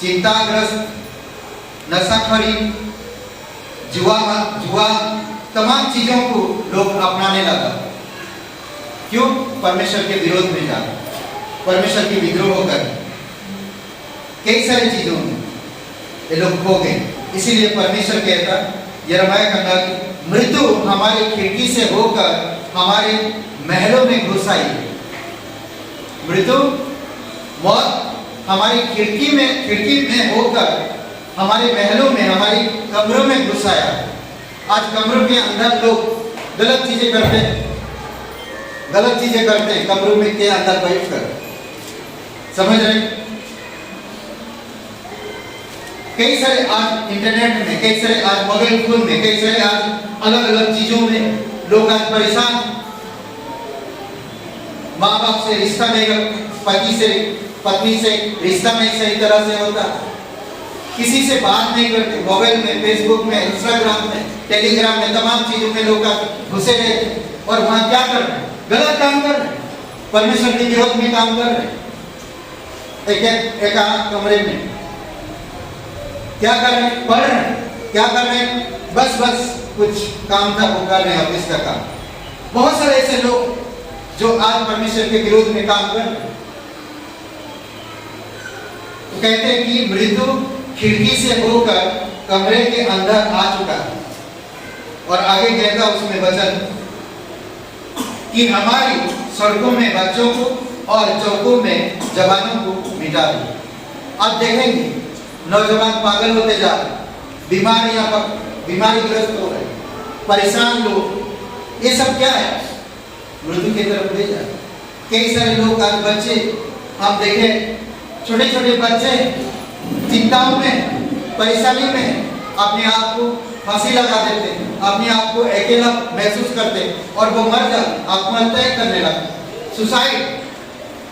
चिंताग्रस्त, नशाखोरी, जुआ, तमाम चीजों को लोग अपनाने लगा। क्यों? परमेश्वर के विरोध में जाकर, परमेश्वर की विद्रोह कर, कई सारी चीजों में ये लोग खो गए। इसीलिए परमेश्वर कहता, यिर्मयाह कहता कि मृत्यु हमारी खिड़की से होकर हमारे महलों में घुस आई। मृत्यु, मौत हमारी खिड़की में होकर हमारे महलों में, हमारी कमरों में घुस आया। आज कमरों के अंदर लोग गलत चीजें करते हैं, गलत चीजें करते हैं कमरों में के अंदर बैठकर। समझ रहे? कई सारे आज इंटरनेट में, कई सारे आज मोबाइल फोन में, कई सारे आज अलग अलग चीजों में लोग आज परेशान, माँ बाप से रिश्ता नहीं रखते, पति से पत्नी से रिश्ता नहीं सही तरह से होता, किसी से बात नहीं करते, मोबाइल में, फेसबुक में, इंस्टाग्राम में, टेलीग्राम में, तमाम चीजों में लोग घुसे रहते और वहां क्या कर रहे हैं? गलत काम कर रहे हैं, परमेश्वर के विरोध में काम कर रहे हैं। एक कमरे में क्या कर रहे हैं? पढ़ रहे हैं। क्या कर रहे हैं? बस कुछ काम था वो कर रहे हैं, ऑफिस का काम। बहुत सारे ऐसे लोग जो आज परमेश्वर के विरोध में काम कर रहे हैं। तो कहते हैं कि मृत्यु खिड़की से होकर कमरे के अंदर आ चुका है। और आगे कहता उसमें वचन कि हमारी सड़कों में बच्चों को और चौकों में जवानों को मिटा दिया। आप देखेंगे नौजवान पागल होते जा रहे, बीमारीग्रस्त हो रहे, परेशान लोग, ये सब क्या है? मृत्यु की तरफ ले जा रहे। कई सारे लोग आज बच्चे, आप देखें छोटे छोटे बच्चे चिंताओं में, परेशानी में अपने आप को फांसी लगा देते, अपने आप को अकेला महसूस करते और वो मर जाते, आत्महत्या करने लगते, सुसाइड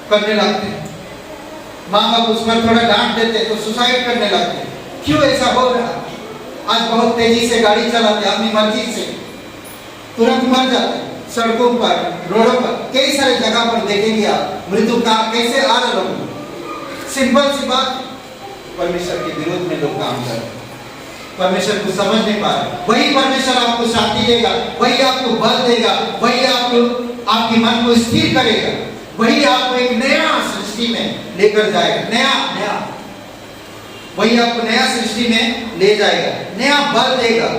करने लगते। माँ बाप उस पर थोड़ा डांट देते तो सुसाइड करने लगते। क्यों ऐसा हो रहा? आज बहुत तेजी से गाड़ी चलाते, अपनी मर्जी से तुरंत मर जाते। सड़कों पर, रोडों पर, कई सारे जगह पर देखेंगे आप मृत्यु का कैसे आ रहे लोग। सिंपल सी बात, परमेश्वर के विरोध में लोग काम कर रहे हैं, परमेश्वर को समझ नहीं पा रहे। वही परमेश्वर आपको शांति देगा, वही आपको बल देगा, वही आपको आपके मन को स्थिर करेगा, वही आपको एक नया सृष्टि में लेकर जाएगा, नया वही आपको नया सृष्टि में ले जाएगा, नया बल देगा,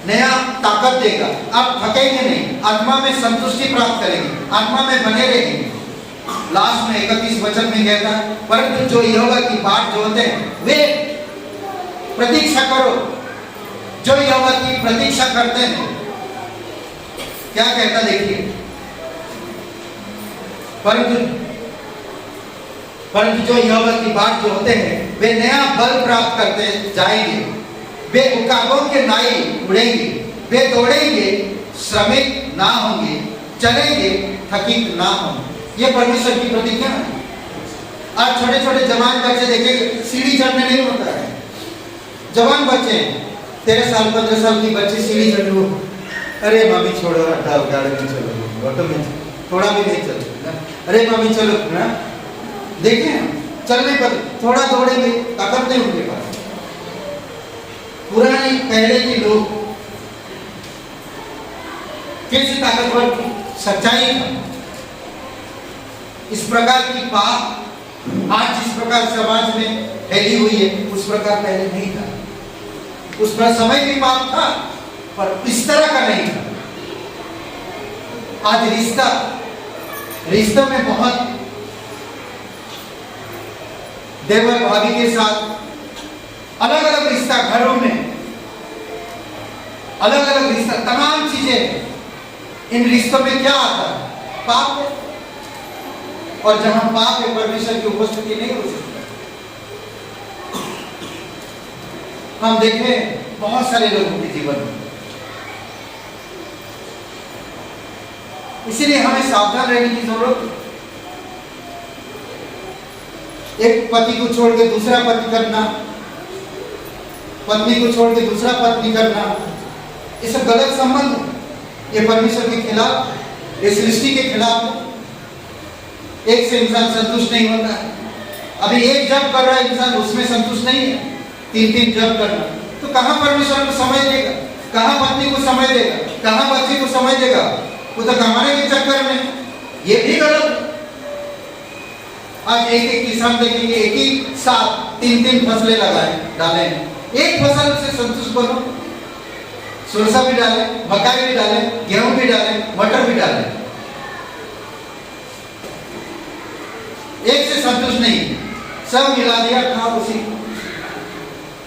नया ताकत देगा। आप थकेंगे नहीं, आत्मा में संतुष्टि प्राप्त करेंगे, आत्मा में बने रहेंगे। लास्ट में 31 वचन में कहता है, परंतु जो यहोवा की बाट जोते हैं वे प्रतीक्षा करो। जो यहोवा की प्रतीक्षा करते हैं, क्या कहता देखिए, परंतु जो यहोवा की बाट जो होते हैं वे नया बल प्राप्त करते जाएंगे। वे उकाबों के नाई उड़ेंगे, वे दौड़ेंगे, श्रमिक ना होंगे, चलेंगे, थकित ना होंगे। ये परमेश्वर की प्रतिज्ञा है। आज छोटे छोटे जवान बच्चे देखेंगे, सीढ़ी चढ़ने नहीं होता है। जवान बच्चे 13 साल 15 साल की बच्चे सीढ़ी चढ़ लो, अरे मम्मी छोड़ो, हटाओ, गाड़ी में चलो, ऑटो में थोड़ा भी नहीं चलो, अरे मम्मी चलो ना। देखें चलने पर थोड़ा दौड़ेंगे, ताकत नहीं उनके पास। पुराने पहले के लोग कैसे ताकतवर थी, सच्चाई था। इस प्रकार की पाप आज जिस प्रकार समाज में फैली हुई है, उस प्रकार पहले नहीं था। उस पर समय भी पाप था, पर इस तरह का नहीं था। आज रिश्तों में बहुत देवर भाभी के साथ अलग अलग रिश्ता, घरों में अलग अलग रिश्ता, तमाम चीजें। इन रिश्तों में क्या आता है? पाप है। और जहां पाप है, परमेश्वर की उपस्थिति नहीं हो सकती। हम देखें बहुत सारे लोगों के जीवन में, इसीलिए हमें सावधान रहने की जरूरत है। एक पति को छोड़ के दूसरा पति करना, पत्नी को छोड़ के दूसरा पत्नी करना, ये सब गलत संबंध है। ये परमेश्वर के खिलाफ, ये सृष्टि के खिलाफ है। एक से इंसान संतुष्ट नहीं होता है। अभी एक जब कर रहा है इंसान, उसमें संतुष्ट नहीं है, 3 जब करना, तो कहां परमेश्वर को समय देगा, कहां पत्नी को समय देगा, कहां बच्चे को समय देगा? वो तो कमाने के चक्कर में, ये भी गलत है। आज एक किसान देखेंगे, एक ही साथ 3 फसलें डाले, एक फसल से संतुष्ट बनो। सरसों भी डाले, मकाई भी डाले, गेहूं भी डाले, मटर भी डाले, एक से संतुष्ट नहीं, सब मिला दिया, खाओ उसी।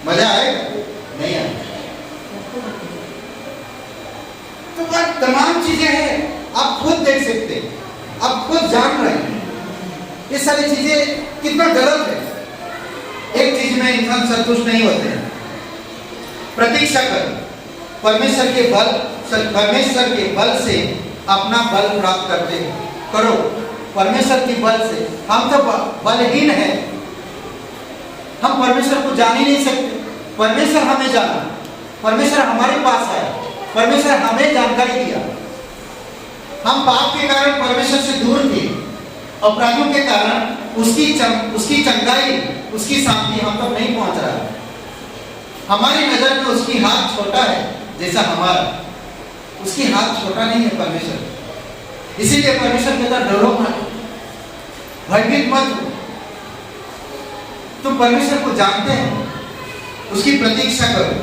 मजा आएगा? नहीं आएगा। तो बात तमाम चीजें हैं, आप खुद देख सकते हैं, आप खुद जान रहे हैं ये सारी चीजें कितना गलत है। एक चीज में इंसान संतुष्ट नहीं होते हैं। प्रतीक्षा करो, परमेश्वर के बल से अपना बल प्राप्त करते करो। परमेश्वर के बल से, हम तो बलहीन हैं, हम परमेश्वर को जान ही नहीं सकते। परमेश्वर हमें जाना, परमेश्वर हमारे पास आया, परमेश्वर हमें जानकारी दिया। हम पाप के कारण परमेश्वर से दूर थे, अपराधों के कारण उसकी चंगाई, उसकी शांति हम तक नहीं पहुंच रहा है। हमारी नजर में उसकी हाथ छोटा है, जैसा हमारा, उसकी हाथ छोटा नहीं है परमेश्वर। इसीलिए परमेश्वर कहता डरो मत, भयभीत मत हो। तुम परमेश्वर को जानते हैं, उसकी प्रतीक्षा करो,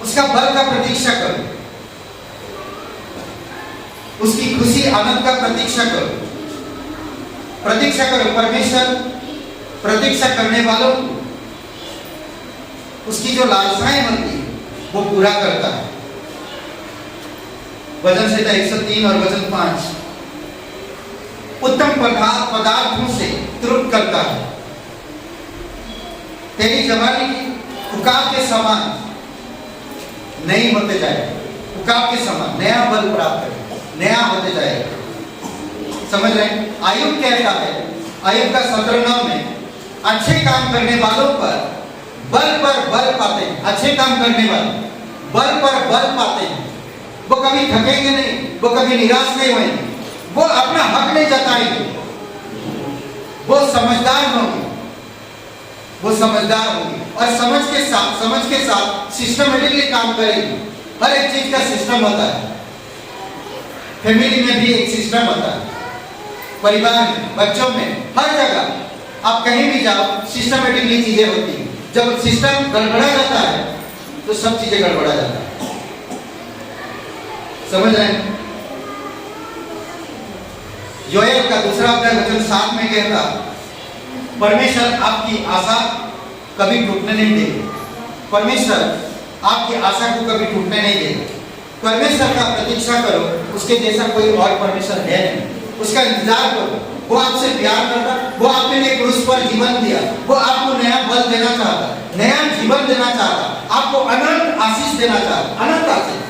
उसका बल का प्रतीक्षा करो, उसकी खुशी आनंद का प्रतीक्षा करो। प्रतीक्षा करो, परमेश्वर प्रतीक्षा करने वालों को उसकी जो लालसाएं होती है वो पूरा करता है। वचन संहिता 103 और वचन 5, उत्तम पदार्थों से तृप्त करता है। तेरी जवानी की उकाब के समान नहीं होते जाएगा। उकाब के समान नया बल प्राप्त करेगा, नया होते जाएगा। समझ रहे हैं? आयुब कहता है, आयुब का 17:9 में, अच्छे काम करने वालों पर बल पाते हैं। अच्छे काम करने वाले बल पर बल पाते हैं। वो कभी थकेंगे नहीं, वो कभी निराश नहीं होंगे, वो अपना हक नहीं जताएंगे, वो समझदार होंगे, वो समझदार होंगे और समझ के साथ सिस्टमेटिकली काम करेंगे। हर एक चीज का सिस्टम होता है। फैमिली में भी एक सिस्टम होता है, परिवार में, बच्चों में, हर जगह आप कहीं भी जाओ सिस्टमेटिकली चीजें होती हैं। जब सिस्टम गड़बड़ा जाता है तो सब चीजें गड़बड़ा जाता है। समझ रहे हैं? योएल का 2 अध्याय वचन 7 में कहता, परमेश्वर आपकी आशा कभी टूटने नहीं देगा। परमेश्वर आपकी आशा को कभी टूटने नहीं देगा। परमेश्वर का प्रतीक्षा करो, उसके जैसा कोई और परमेश्वर है नहीं। उसका इंतजार करो। वो आपसे प्यार करता, वो आपके लिए क्रूस पर जीवन दिया, वो आपको नया बल देना चाहता, नया जीवन देना चाहता, आपको अनंत आशीष देना चाहता, अनंत आशीष,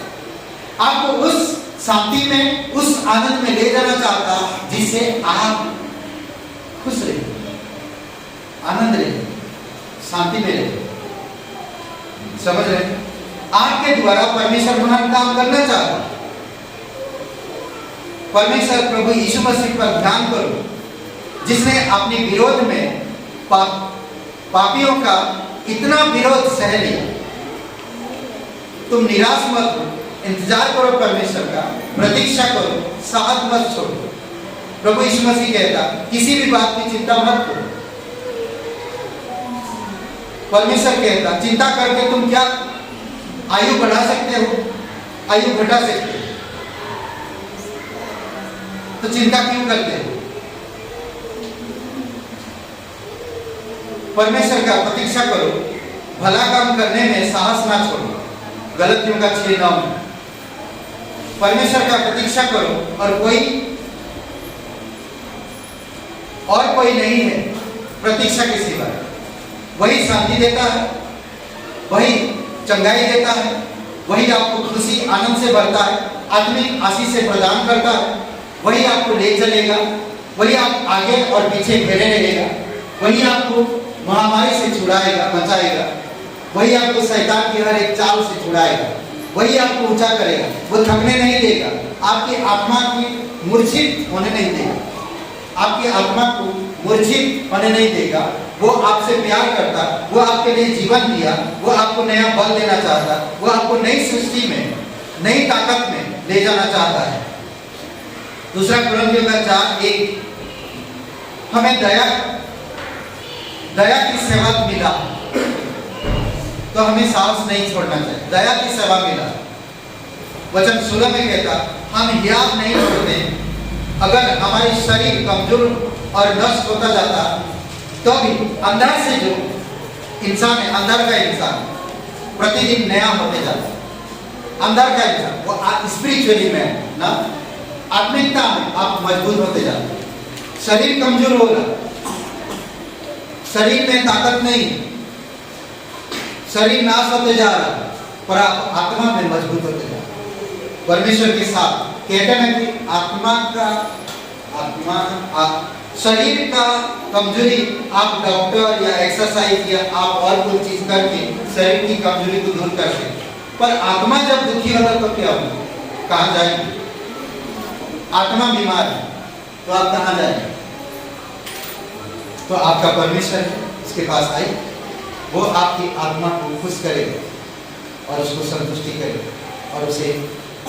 आपको उस शांति में, उस आनंद में ले जाना चाहता जिससे आप खुश रहे, आनंद रहे, शांति में रहे। समझ रहे? आपके द्वारा परमेश्वर महान काम करना चाहता। परमेश्वर प्रभु यीशु मसीह पर ध्यान करो, जिसने अपने विरोध में पापियों का इतना विरोध सह लिया। तुम निराश मत हो, इंतजार करो परमेश्वर का, प्रतीक्षा करो, साथ मत छोड़ो। प्रभु यीशु मसीह कहता, किसी भी बात की चिंता मत करो। परमेश्वर कहता, चिंता करके तुम क्या आयु बढ़ा सकते हो, आयु घटा सकते हो, तो चिंता क्यों करते हो? परमेश्वर का प्रतीक्षा करो, भला काम करने में साहस ना छोड़ो। गलतियों का 6:9 में परमेश्वर का प्रतीक्षा करो और कोई नहीं है प्रतीक्षा के सिवा। वही शांति देता है, वही चंगाई देता है, वही आपको खुशी आनंद से भरता है, आत्मिक आशीष से प्रदान करता है। वही आपको ले चलेगा, वही आप आगे और पीछे घेरे रहेगा, वही आपको महामारी से छुड़ाएगा, बचाएगा, वही आपको शैतान की हर एक चाल से छुड़ाएगा, वही आपको ऊंचा करेगा, वो थकने नहीं देगा, आपकी आत्मा की मूर्छित होने नहीं देगा, आपकी आत्मा को मूर्छित होने नहीं देगा। वो आपसे प्यार करता, वो आपके लिए जीवन दिया, वो आपको नया बल देना चाहता, वो आपको नई सृष्टि में, नई ताकत में ले जाना चाहता है। 2 कुरिन्थियों का 4:1 हमें दया की सेवा मिला तो हमें साहस नहीं छोड़ना चाहिए। दया की सेवा मिला, वचन 16 में कहता, हम हियाव नहीं छोड़ते। अगर हमारी शरीर कमजोर और नष्ट होता जाता तो भी अंदर से जो इंसान है, अंदर का इंसान प्रतिदिन नया होते जाता। अंदर का इंसान वो स्पिरिचुअली में ना, आत्मिकता में आप मजबूत होते जाते। शरीर कमजोर होगा, शरीर में ताकत नहीं, शरीर नाश होते जा रहा, पर आप आत्मा में मजबूत होते जा रहे। परमेश्वर के साथ कहते हैं कि शरीर का कमजोरी आप डॉक्टर या एक्सरसाइज या आप और कोई चीज करके शरीर की कमजोरी को दूर कर सकते, पर आत्मा जब दुखी होगा तो क्या होगा? कहाँ जाएंगे? आत्मा बीमार है तो आप कहाँ जाएंगे? तो आपका परमेश्वर है, उसके पास आइए, वो आपकी आत्मा को खुश करेगा और उसको संतुष्टि करेगा और उसे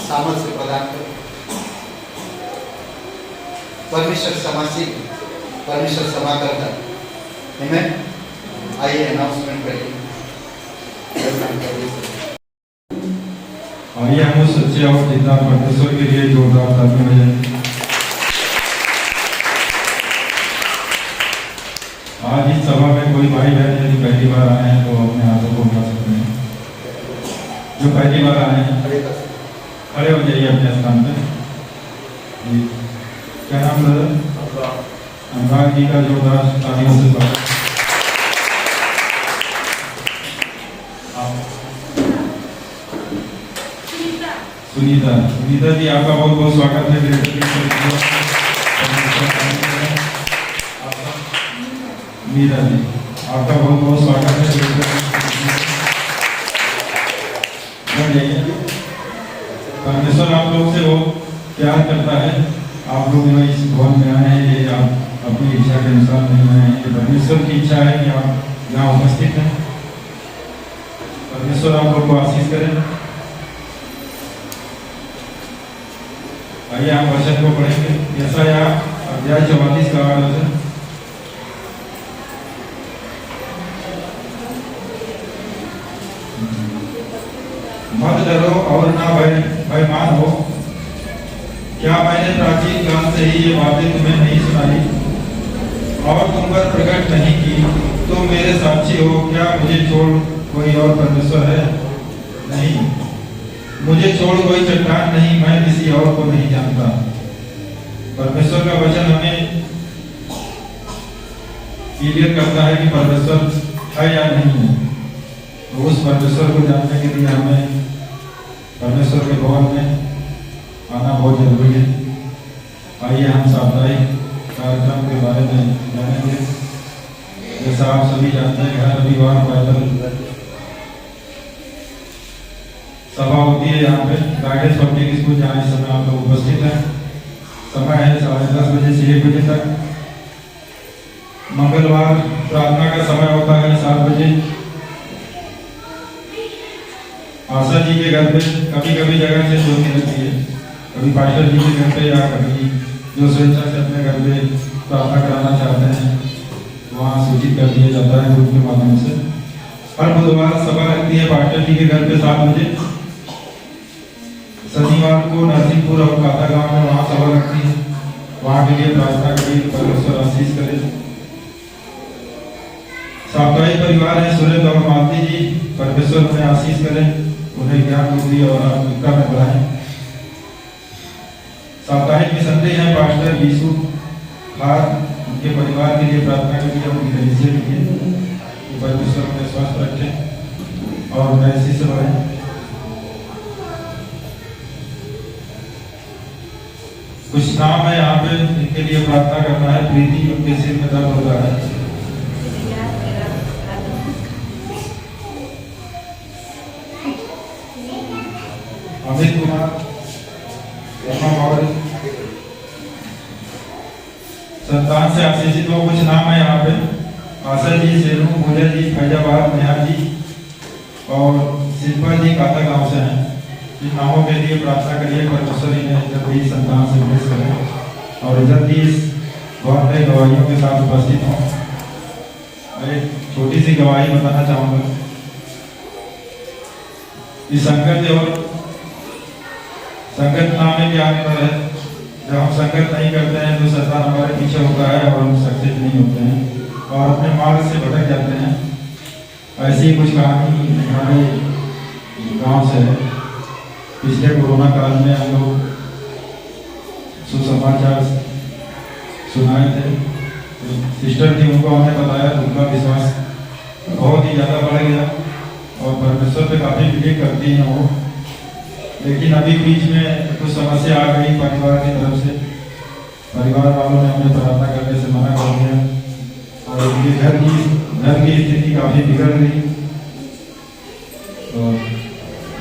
सामर्थ्य प्रदान करेगा। परमेश्वर समासीन, परमेश्वर क्षमा करता है। आमीन। आइए अनाउंसमेंट करेंगे। आइए हम उस सच्चे और जिंदा परमेश्वर के लिए जोरदार ताली बजाएं। आज इस सभा में कोई भाई बहन यदि पहली बार आए हैं तो अपने हाथों को उठा सकते हैं। जो पहली बार आए हैं खड़े हो जाइए अपने स्थान पे। क्या नाम ब्रदर? अनुराग जी का जोरदार तालियों से स्वागत। सुनीता जी आपका बहुत बहुत स्वागत है ग्रेटर मीरा जी आपका बहुत बहुत स्वागत है। परमेश्वर आप लोग से वो प्यार करता है। आप लोग इस भवन में आए हैं, ये आप अपनी इच्छा के अनुसार नहीं आए हैं, ये परमेश्वर की इच्छा है कि आप यहाँ उपस्थित हैं। परमेश्वर आप लोग को आशीष करें। आइए आप वचन को पढ़ेंगे। यशायाह अध्याय 44 का वचन। मत डरो और ना भयमान हो। क्या मैंने प्राचीन काल से ही ये बातें तुम्हें नहीं सुनाई और तुम पर प्रकट नहीं की? तुम मेरे साक्षी हो। क्या मुझे छोड़ कोई और परमेश्वर है? नहीं, मुझे छोड़ कोई चट्टान नहीं, मैं किसी और को नहीं जानता। परमेश्वर का वचन हमें क्लियर करता है कि परमेश्वर है या नहीं है। तो उस परमेश्वर को जानने के लिए हमें परमेश्वर के भवन में आना बहुत जरूरी है। आइए हम साप्ताहिक कार्यक्रम के बारे में जानेंगे। जैसा आप सभी जानते हैं, हर रविवार बाइबल सभा होती है यहाँ पे गाइडेंस पब्लिक स्कूल, जहाँ इस समय आप लोग उपस्थित हैं। समय है 10:30 बजे से 1 बजे तक। मंगलवार प्रार्थना का समय होता है 7 बजे। आशा जी के घर पे कभी कभी जगह से होती रहती है, कभी पास्टर जी के घर पे या कभी जो स्वेच्छा से अपने घर पे प्रार्थना कराना चाहते हैं वहाँ सूचित कर दिया जाता है ग्रुप के माध्यम से। हर बुधवार सभा लगती है पास्टर जी के घर पे 7 बजे। शनिवार को नरसिंहपुर और काता गांव में वहाँ सभा लगती है, वहाँ के लिए प्रार्थना करिए, परमेश्वर आशीष करे। साप्ताहिक परिवार है सुरेंद्र और मालती जी, परमेश्वर उन्हें आशीष करें, उन्हें ज्ञान बुद्धि और आत्मिकता में बढ़ाएं। साप्ताहिक मिशनरी है पास्टर यीशु खान, उनके परिवार के लिए प्रार्थना करिए, उनकी कलीसिया के लिए कि परमेश्वर उन्हें स्वस्थ रखें और उन्हें इसी से बढ़ाएं। कुछ नाम है यहाँ पे, इनके लिए प्रार्थना करना है। प्रीति, उनके सिर में दर्द हो रहा है। अमित कुमार, संतान से आशीषित हो। कुछ नाम है यहाँ पे, आशा जी, सेरू, भूजा जी, फैजाबाद, नेहा जी और शिल्पा जी काता गांव से हैं। इन नामों के लिए प्रार्थना करिए, परमेश्वर इन्हें जल्दी संतान से ब्लेस करें और जल्दी इस बहुत नई गवाहियों के साथ उपस्थित हों। मैं एक छोटी सी गवाही बताना चाहूँगा। इस संगत नाम में क्या अंतर है? जब हम संगत नहीं करते हैं तो शैतान हमारे पीछे होता है और हम सक्सेस नहीं होते हैं और अपने मार्ग से भटक जाते हैं। ऐसी कुछ कहानी हमारे गांव से है। पिछले कोरोना काल में हम लोग सुसमाचार सुनाए थे। सिस्टर थी, उनको हमने बताया, उनका विश्वास बहुत ही ज़्यादा बढ़ गया और परमेश्वर पे काफ़ी बिलीव करती हैं वो। लेकिन अभी बीच में कुछ समस्या आ गई परिवार की तरफ से। परिवार वालों ने हमें प्रार्थना करने से मना कर दिया और उनके घर की स्थिति काफ़ी बिगड़ गई और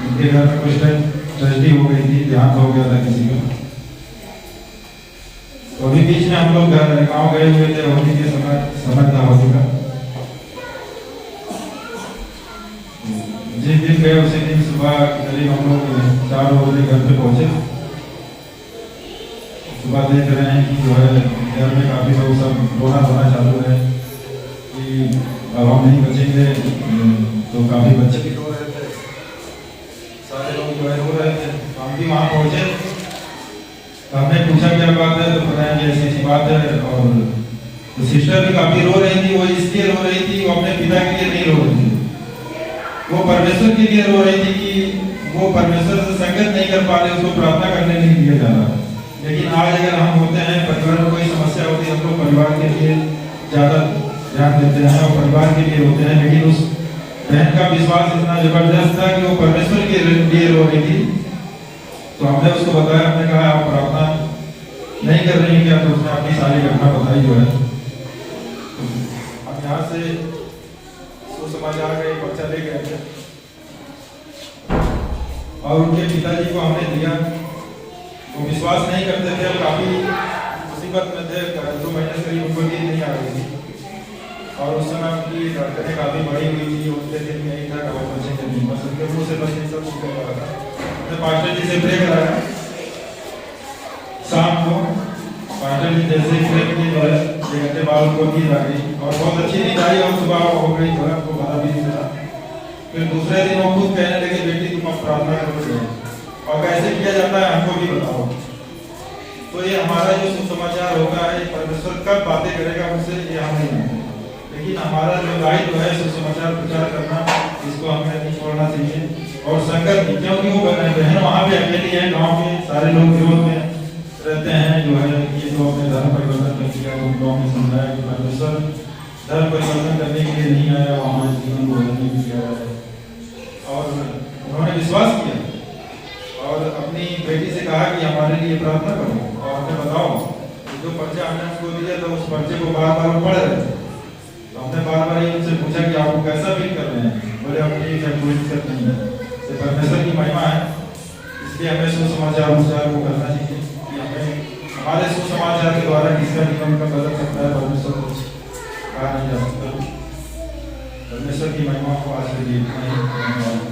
उनके घर में कुछ टाइम ट्रेजेडी हो गई थी, देहांत हो गया था किसी का। तो अभी बीच में हम लोग गाँव गए हुए थे, होली के समय था होली का। जिस दिन गए उसी दिन सुबह करीब हम लोग 4 बजे घर पे पहुंचे। सुबह देख रहे हैं कि जो है घर में काफ़ी लोग सब रोना चालू है कि अब हम नहीं बचेंगे। तो काफ़ी बच्चे भी रो रहे थे, सारे लोग जो है रो रहे थे। हम भी वहाँ पहुँचे, हमने पूछा क्या बात है, तो बताया कि ऐसी बात है। और तो सिस्टर भी काफ़ी रो रही थी। वो इसलिए रो रही थी, वो अपने पिता के लिए नहीं रो रही थी, वो परमेश्वर के लिए रो रही थी कि वो परमेश्वर से संगत नहीं कर पा रहे, उसको प्रार्थना करने नहीं दिया जा रहा। लेकिन आज अगर हम होते हैं, परिवार में कोई समस्या होती है, हम लोग परिवार के लिए ज़्यादा ध्यान देते हैं और परिवार के लिए होते हैं। लेकिन उस बहन का विश्वास इतना जबरदस्त था कि वो परमेश्वर के लिए रो रही थी तो हमने उसको बताया, हमने कहा आप प्रार्थना नहीं कर रही हैं क्या? तो उसने अपनी सारी घटना बताई जो है। तो हम यहाँ से सुसमाचार का एक पर्चा ले गए थे और उनके पिताजी को हमने दिया। वो विश्वास नहीं करते थे, काफ़ी मुसीबत में थे, 2 महीने से उनको नींद नहीं आ रही थी और उस समय उनकी धड़कनें काफ़ी बढ़ी हुई थी। उनके दिल में यही था कि वो बचेंगे नहीं, बस उनके मुँह से बस यही सब निकल रहा था। हमने पास्टर जी से प्रे कराया शाम को। पास्टर जी जैसे ही प्रे किए जो है 1 घंटे बाद उनको नींद आ गई और बहुत अच्छी नींद आई और सुबह हो गई जो है, उनको पता भी नहीं चला। फिर दूसरे दिन वो खुद कहने लगे, बेटी तुम अब प्रार्थना करो और कैसे किया जाता है हमको भी बताओ। तो ये हमारा जो सुसमाचार होगा है, परमेश्वर कब बातें करेगा हमसे ये हम नहीं जानते, लेकिन हमारा जो दायित्व है सुसमाचार प्रचार करना, इसको हमें नहीं छोड़ना चाहिए। और संगत भी, क्योंकि वो बहन वहाँ पे अकेली है, गाँव के सारे लोग विरोध में रहते हैं जो है कि जो अपने धर्म परिवर्तन कर दिया। तो गाँव में समझाया कि परमेश्वर धर्म परिवर्तन करने के लिए नहीं आया, वो हमारे जीवन को बदलने के लिए आया है। और उन्होंने विश्वास किया और अपनी बेटी से कहा कि हमारे लिए प्रार्थना करो और हमें बताओ। जो पर्चा हमने उसको दिया था उस पर्चे को बार बार पढ़ रहे थे। तो हमने बार बार उनसे पूछा कि आपको कैसा फील कर रहे हैं? बोले अब ठीक है, कोई दिक्कत नहीं है। तो परमेश्वर की महिमा है, इसलिए हमें सुसमाचार प्रचार को करना चाहिए कि हमें हमारे सुसमाचार के द्वारा किसका जीवन का बदल सकता है, परमेश्वर कुछ कहा नहीं जा सकता। परमेश्वर की महिमा को आज के लिए धन्यवाद।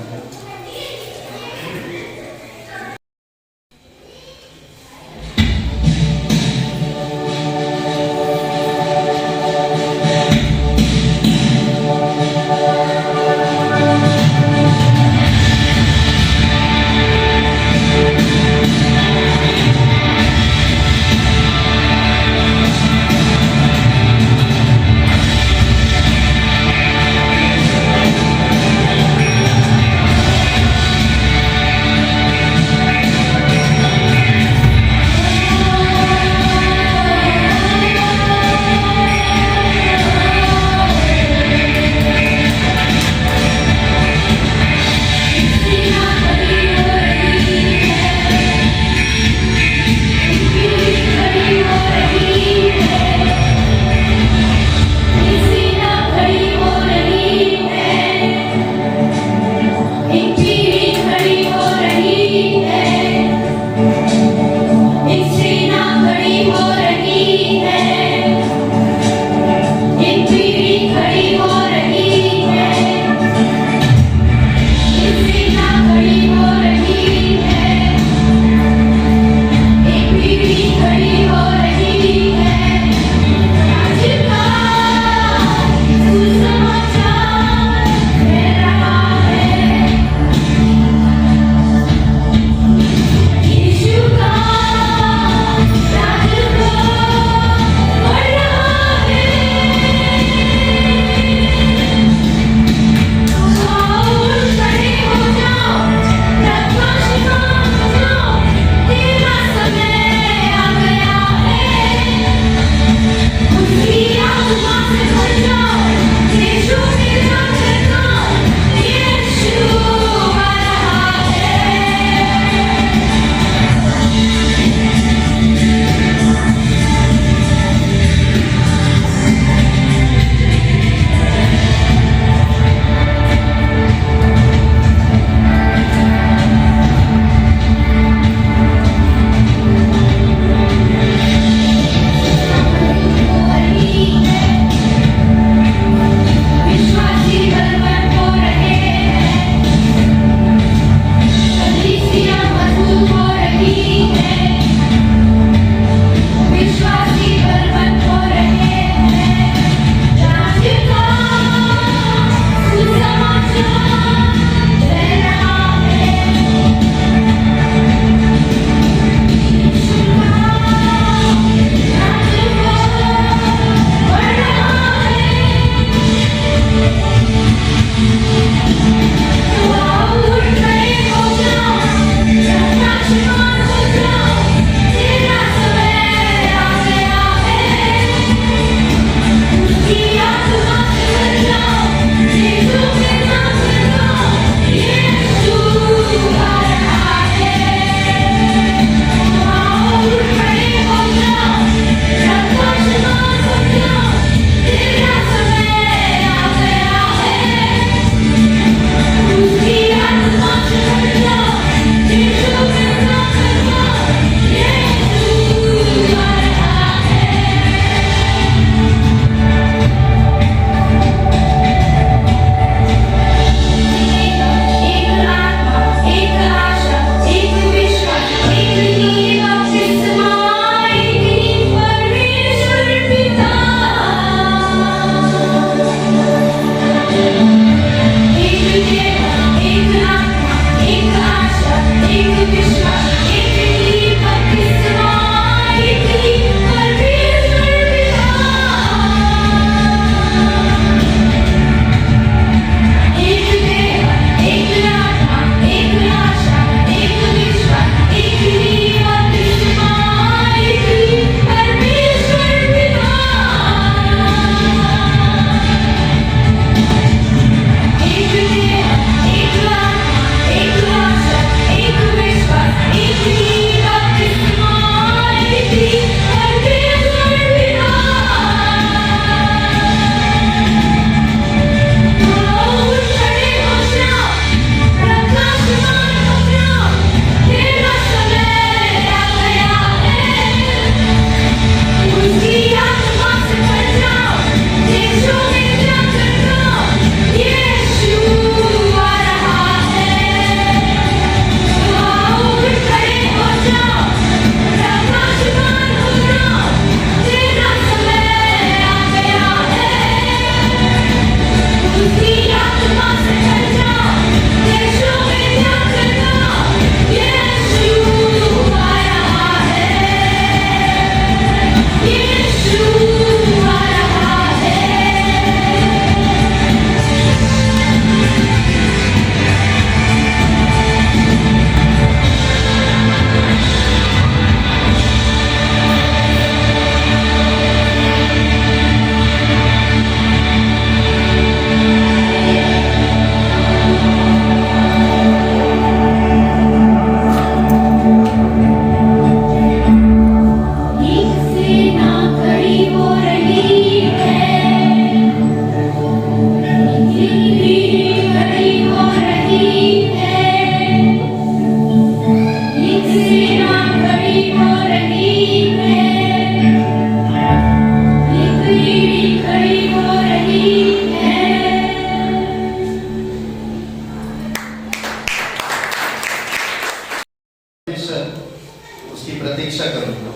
प्रतीक्षा करूंगा,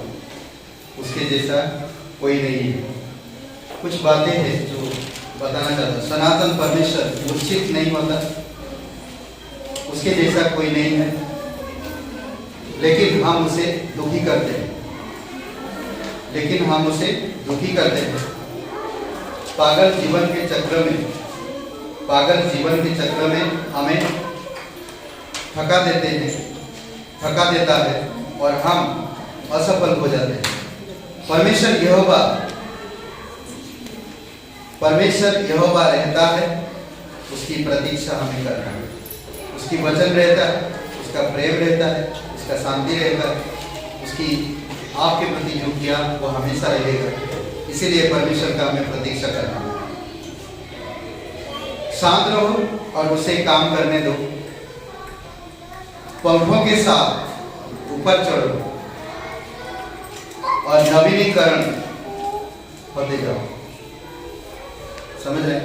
उसके जैसा कोई नहीं है। कुछ बातें हैं जो बताना चाहता हूं। सनातन परमेश्वर मूर्छित नहीं होता, उसके जैसा कोई नहीं है, लेकिन हम उसे दुखी करते हैं, पागल जीवन के चक्र में हमें थका देता है और हम असफल हो जाते हैं। परमेश्वर यहोवा रहता है, उसकी प्रतीक्षा हमें करना है। उसकी वचन रहता है, उसका प्रेम रहता है, उसका शांति रहता है, उसकी आपके प्रति जो किया वो हमेशा रहेगा। इसीलिए परमेश्वर का हमें प्रतीक्षा करना है। शांत रहो और उसे काम करने दो। पंखों के साथ ऊपर चढ़ो और नवीनीकरण होते जाओ। समझ रहे?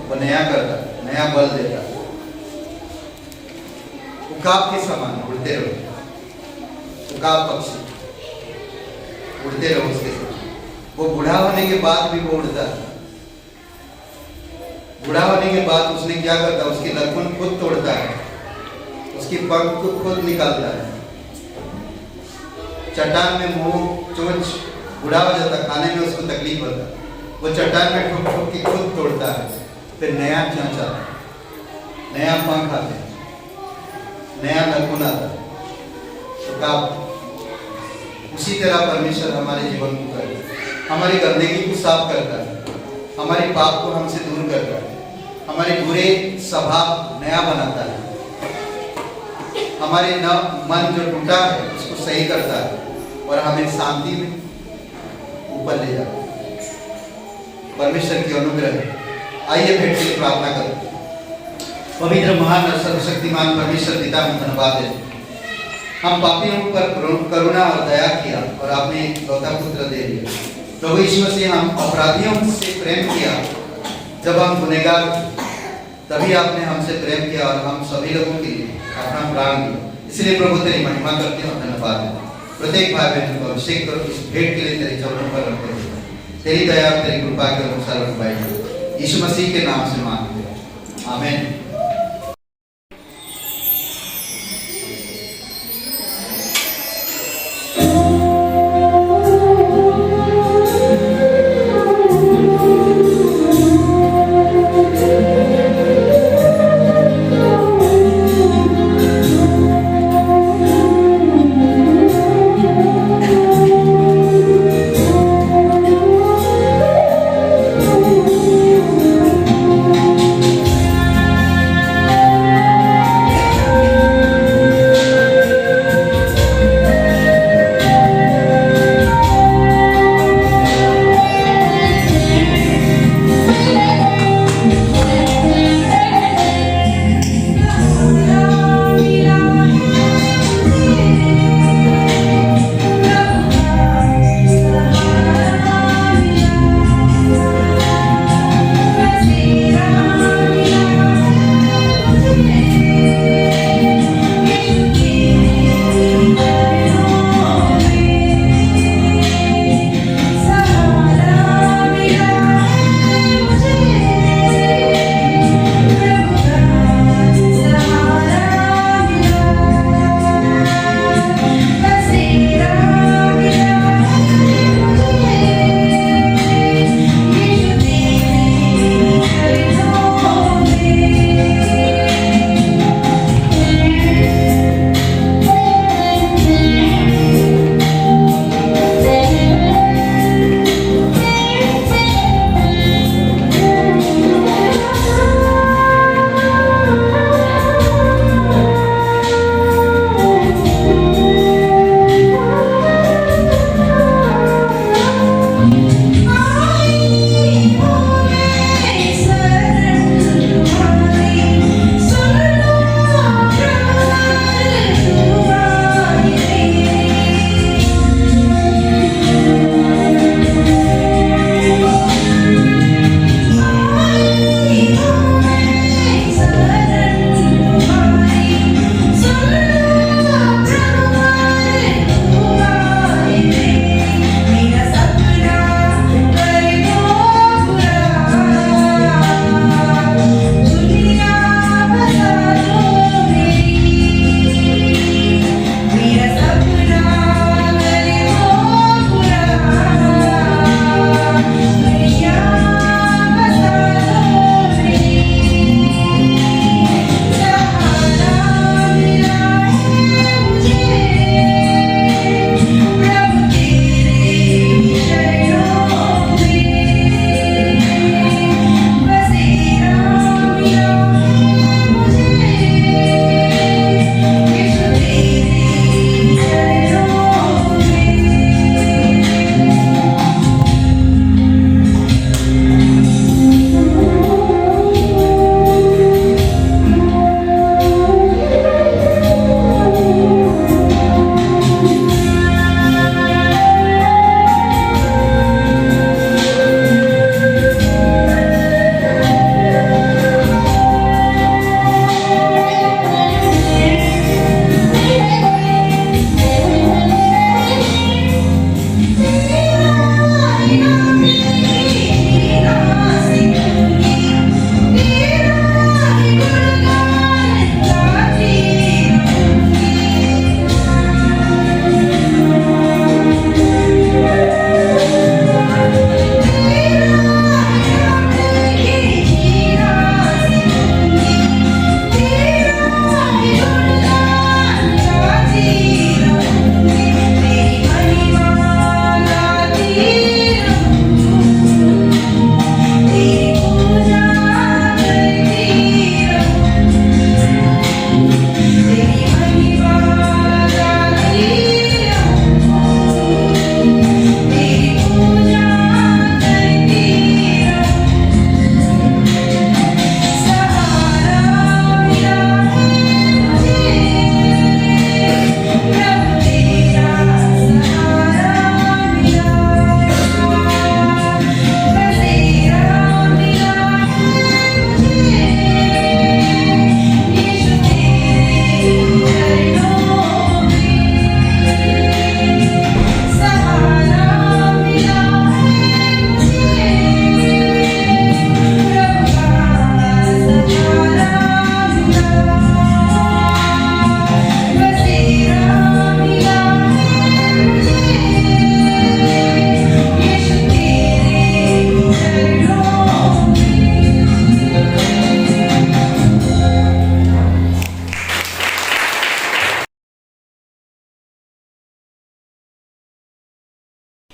वो नया करता, नया बल देता। उकाब के समान उड़ते रहो, उकाब पक्षी उड़ते रहो उसके साथ। वो बूढ़ा होने के बाद भी वो उड़ता है। बूढ़ा होने के बाद उसने क्या करता है, उसकी लखुन खुद तोड़ता है, उसकी पंख को खुद निकालता है। चट्टान में मुंह चोंच बूढ़ा हो जाता, खाने में उसको तकलीफ होता, वो चट्टान में ठुक ठुक के खुद तोड़ता है, फिर नया चोंच आता है, नया पंख आता है, नया लखुन आता है। तो उसी तरह परमेश्वर हमारे जीवन को करता है, हमारी गंदगी को साफ करता है, हमारे पाप को हमसे दूर करता है, हमारे बुरे स्वभाव नया बनाता है, हमारे मन जो टूटा है उसको सही करता है और हमें शांति में ऊपर ले जाता है। परमेश्वर की अनुग्रह है। आइए भेंट के लिए प्रार्थना करें। पवित्र महान और सर्वशक्तिमान परमेश्वर पिता हम धन्यवाद देते हैं। हम पापियों पर करुणा और दया किया और आपने लौता पुत्र दे दिया। प्रभु ईश्वर से हम अपराधियों से प्रेम किया, जब हम गुनहगार थे तभी आपने हमसे प्रेम किया और हम सभी लोगों के लिए अपना प्राण दिया। इसलिए प्रभु तेरी महिमा करते हैं और धन्यवाद देते हैं। प्रत्येक भाई बहन को अभिषेक करो, इस भेंट के लिए तेरे चरणों पर रखते हैं। तेरी दया और तेरी कृपा के अनुसार रखवाई यीशु मसीह के नाम से मांगते हैं, आमीन।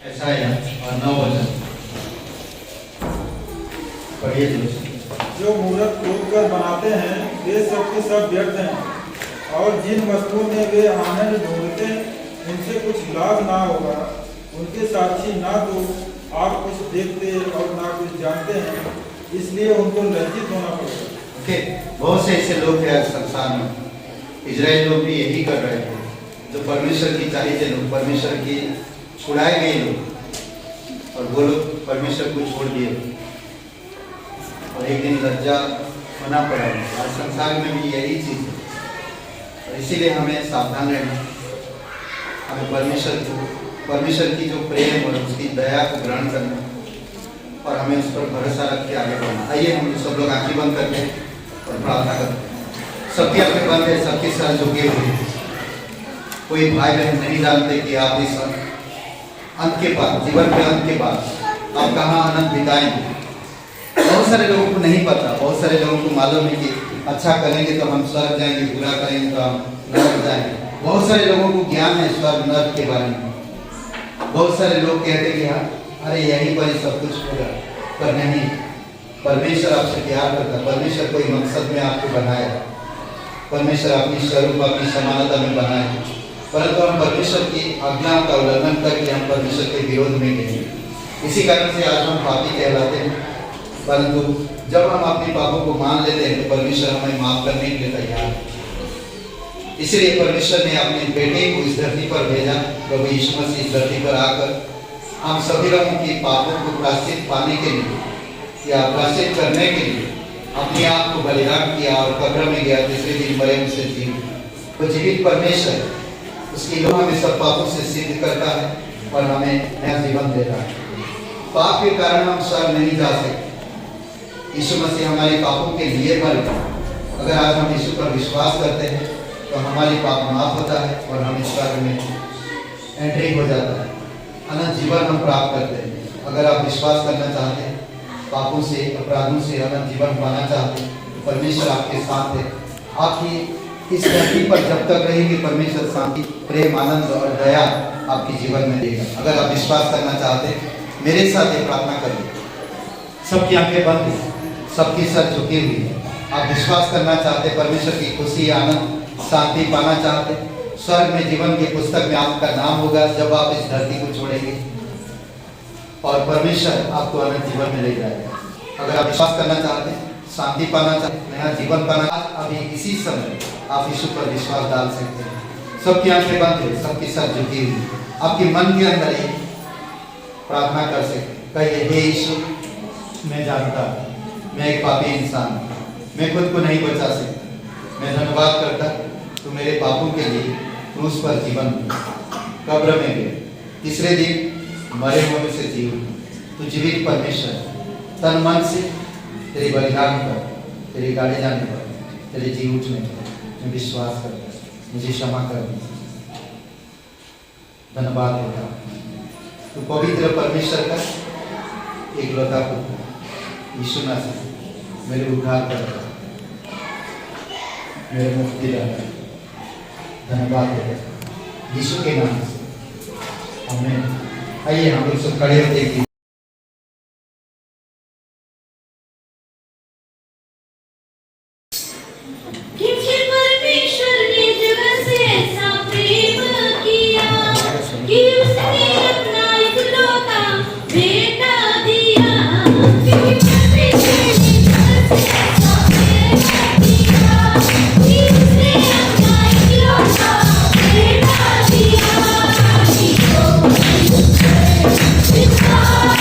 ऐसा है और 9 वचन पढ़िए दोस्त। जो मूर्त खोदकर बनाते हैं वे सब के सब व्यर्थ हैं, और जिन वस्तुओं में वे आनंद ढूंढते उनसे कुछ लाभ ना होगा। उनके साक्षी ना तो आप कुछ देखते और ना कुछ जानते हैं, इसलिए उनको लज्जित होना पड़ेगा। ओके, बहुत से ऐसे लोग हैं संसार में, इजराइल लोग भी यही कर रहे थे, जो परमेश्वर की चाहे थे लोग, परमेश्वर की छुड़ाए गए लोग, और वो लोग परमेश्वर को छोड़ दिए और एक दिन लज्जा होना पड़ा। और संसार में भी यही चीज़ है, और इसीलिए हमें सावधान रहना, हमें परमेश्वर की जो प्रेम और उसकी दया को ग्रहण करना, और हमें उस पर भरोसा रख के आगे बढ़ना। आइए हम सब लोग आंखें बंद करते हैं और प्रार्थना करते हैं। सबकी आंखें बंद है, सबके सर झुके हुए हैं। कोई भाई बहन नहीं जानते कि आप इस अंत के बाद, जीवन के अंत के बाद आप कहाँ आनंद बिताएंगे। बहुत सारे लोगों को नहीं पता, बहुत सारे लोगों को मालूम है कि अच्छा करेंगे तो हम स्वर्ग जाएंगे, बुरा करेंगे तो हम नरक जाएंगे। बहुत सारे लोगों को ज्ञान है स्वर्ग नरक के बारे में। बहुत सारे लोग कहते हैं कि हाँ, अरे यहीं पर ही सब कुछ होगा, पर नहीं। परमेश्वर आपसे प्यार करता है, परमेश्वर कोई मकसद में आपको बनाया, परमेश्वर अपनी स्वरूप अपनी समानता में बनाया, परंतु हम परमेश्वर की आज्ञा का उल्लंघन करके हम परमेश्वर के विरोध में गए। इसी कारण से आज हम पापी कहलाते हैं, परंतु जब हम अपने पापों को मान लेते हैं तो परमेश्वर हमें माफ करने के लिए तैयार है। इसलिए परमेश्वर ने अपने बेटे को इस धरती पर भेजा, प्रभु यीशु मसीह इस धरती पर आकर हम सभी लोगों की पापों को प्रायश्चित पाने के लिए या प्रायश्चित करने के लिए अपने आप को बलिदान किया और कब्र में गया, तीसरे दिन मरे उसे जी। तो जीवित परमेश्वर उसकी लोग हमें सब पापों से सिद्ध करता है और हमें नया जीवन देता है। पाप के कारण हम स्वर्ग नहीं जा सकते। यीशु मसीह हमारे पापों के लिए मरे। अगर आज हम यीशु पर विश्वास करते हैं तो हमारी पाप माफ होता है और हम स्वर्ग में एंट्री हो जाता है, अनंत जीवन हम प्राप्त करते हैं। अगर आप विश्वास करना चाहते हैं, पापों से अपराधों से अनंत जीवन पाना चाहते हैं, तो परमेश्वर आपके साथ है। आपकी इस धरती पर जब तक रहेंगे परमेश्वर शांति, प्रेम, आनंद और दया आपके जीवन में देगा। अगर आप विश्वास करना चाहते हैं, मेरे साथ ये प्रार्थना करिए। सबकी आंखें बंद है, सबकी सर झुकी हुई है। आप विश्वास करना चाहते, परमेश्वर की खुशी, आनंद, शांति पाना चाहते, स्वर्ग में जीवन की पुस्तक में आपका नाम होगा जब आप इस धरती को छोड़ेंगे और परमेश्वर आपको अनंत जीवन में ले जाएगा। अगर आप विश्वास करना चाहते हैं, शांति पाना चाहते, नया जीवन पाना, अभी इसी समय आप यीशु पर विश्वास डाल सकते हैं। सबकी आंखें बंद है, सबकी सर झुकी हुई, आपके मन के अंदर ही प्रार्थना कर सकते। कहिए, हे यीशु, मैं जानता हूँ मैं एक पापी इंसान हूँ, मैं खुद को नहीं बचा सकता। मैं धन्यवाद करता तो मेरे पापों के लिए क्रूस पर जीवन कब्र में गए, तीसरे दिन मरे होने से जी उठा। तो जीवित परमेश्वर तन मन से तेरे बलिदान पर, तेरे गाड़े जाने पर, तेरे जी उठने पर मैं विश्वास करता, मुझे क्षमा कर दीजिए। धन्यवाद होता तो पवित्र परमेश्वर का एक लौता पुत्र यीशु मसीह मेरे उद्धार करता, मेरे मुक्ति दाता। धन्यवाद होता यीशु के नाम से, आमीन। आइए हम लोग सब खड़े होते हैं। Oh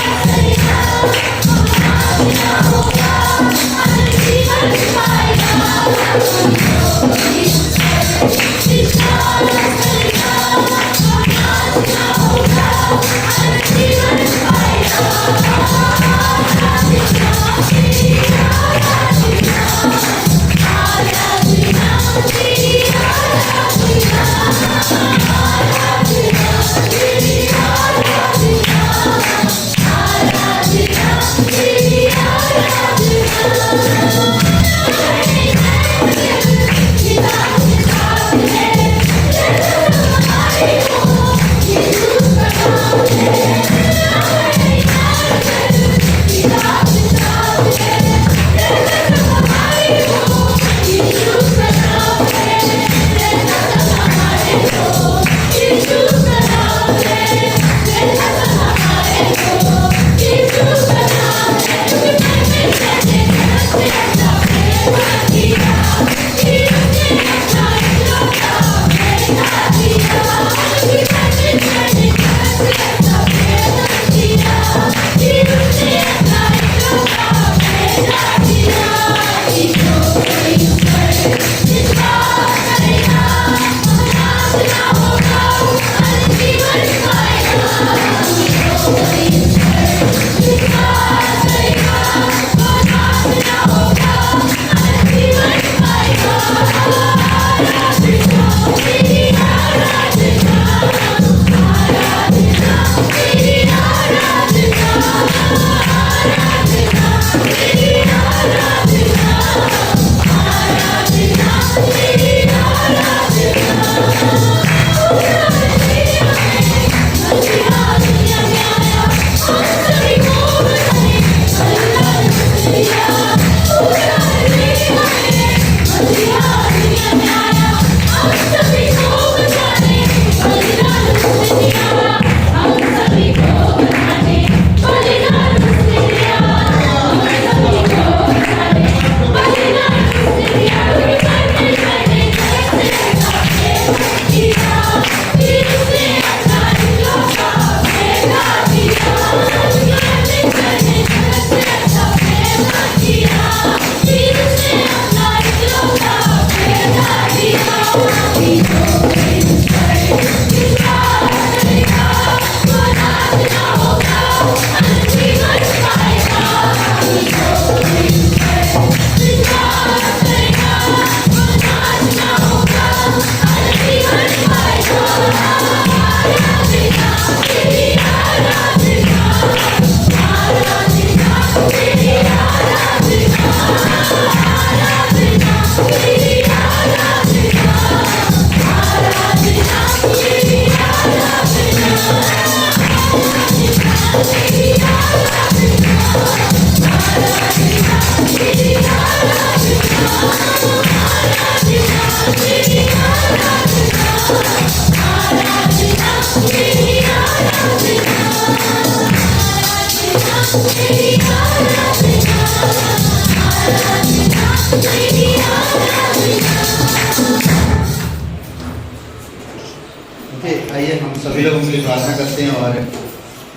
आइए हम सभी लोगों के लिए प्रार्थना करते हैं। और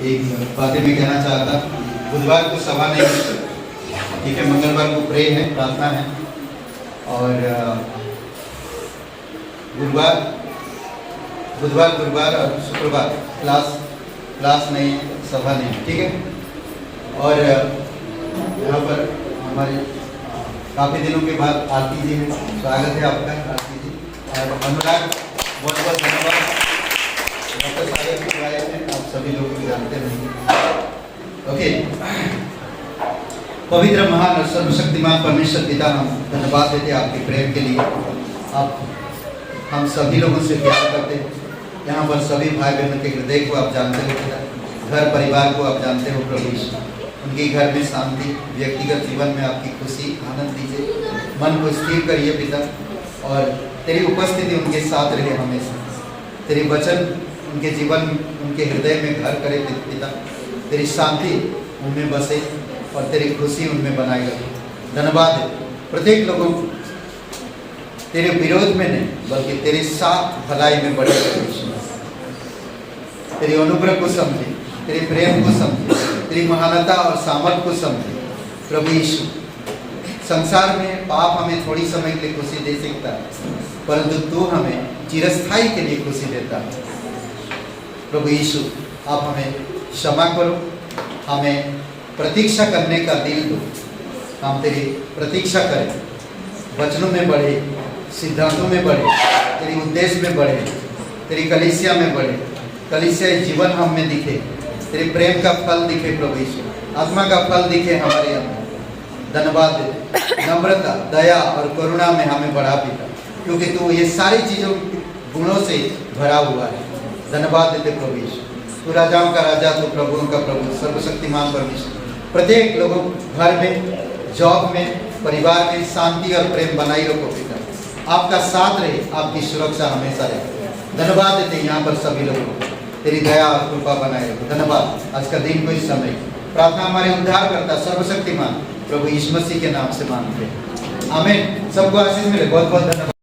एक बातें मैं कहना चाहता, बुधवार को सभा नहीं, ठीक है, मंगलवार को प्रे है, प्रार्थना है, और बुधवार गुरुवार और शुक्रवार क्लास नहीं, सभा नहीं, ठीक है। और यहाँ पर हमारे काफ़ी दिनों के बाद आरती जी हैं, स्वागत है आपका आरती जी। और अनुराग, बहुत बहुत धन्यवाद। डॉक्टर सागर भी आए हैं, आप सभी लोग भी जानते हैं। ओके, पवित्र महान और सर्वशक्तिमान परमेश्वर पिता, हम धन्यवाद देते हैं आपके प्रेम के लिए। आप हम सभी लोगों से प्यार करते हैं। यहाँ पर सभी भाई बहनों के हृदय को आप जानते हो पिता, घर परिवार को आप जानते हो प्रभु यीशु। उनके घर में शांति, व्यक्तिगत जीवन में आपकी खुशी, आनंद दीजिए, मन को स्थिर करिए पिता, और तेरी उपस्थिति उनके साथ रहे हमेशा। तेरे वचन उनके जीवन, उनके हृदय में घर करे पिता। तेरी शांति उनमें बसे और तेरी खुशी उनमें बनाई रखे। धन्यवाद है प्रत्येक लोगों तेरे विरोध में नहीं, बल्कि तेरे साथ भलाई में बढ़े। तेरी अनुग्रह को समझे, तेरे प्रेम को समझे, तेरी महानता और सामर्थ को समझे प्रभु यीशु। संसार में पाप हमें थोड़ी समय के लिए खुशी दे सकता है, परंतु तू हमें चिरस्थाई के लिए खुशी देता है प्रभु यीशु। आप हमें क्षमा करो, हमें प्रतीक्षा करने का दिल दो, हम तेरी प्रतीक्षा करें, वचनों में बढ़े, सिद्धांतों में बढ़े, तेरी उद्देश्य में बढ़े, तेरी कलीसिया में बढ़े, कलीसिया जीवन हम में दिखे, तेरे प्रेम का फल दिखे प्रभु यीशु, आत्मा का फल दिखे हमारे अंदर। धन्यवाद दे, नम्रता, दया और करुणा में हमें बढ़ा पिता, क्योंकि तू ये सारी चीज़ों गुणों से भरा हुआ है। धन्यवाद देते प्रभु यीशु। तू राजाओं का राजा, तू प्रभुओं का प्रभु, सर्वशक्तिमान परमेश्वर। प्रत्येक लोगों घर में, जॉब में, परिवार में शांति और प्रेम बनाई रखो पिता। आपका साथ रहे, आपकी सुरक्षा हमेशा रहे। धन्यवाद देते यहाँ पर सभी लोगों को, तेरी दया और कृपा बनाए रखो। धन्यवाद आज का दिन को, इस समय प्रार्थना हमारे उद्धार करता सर्वशक्तिमान प्रभु यीशु मसीह के नाम से मांगते हैं, आमीन। सबको आशीष मिले, बहुत बहुत धन्यवाद।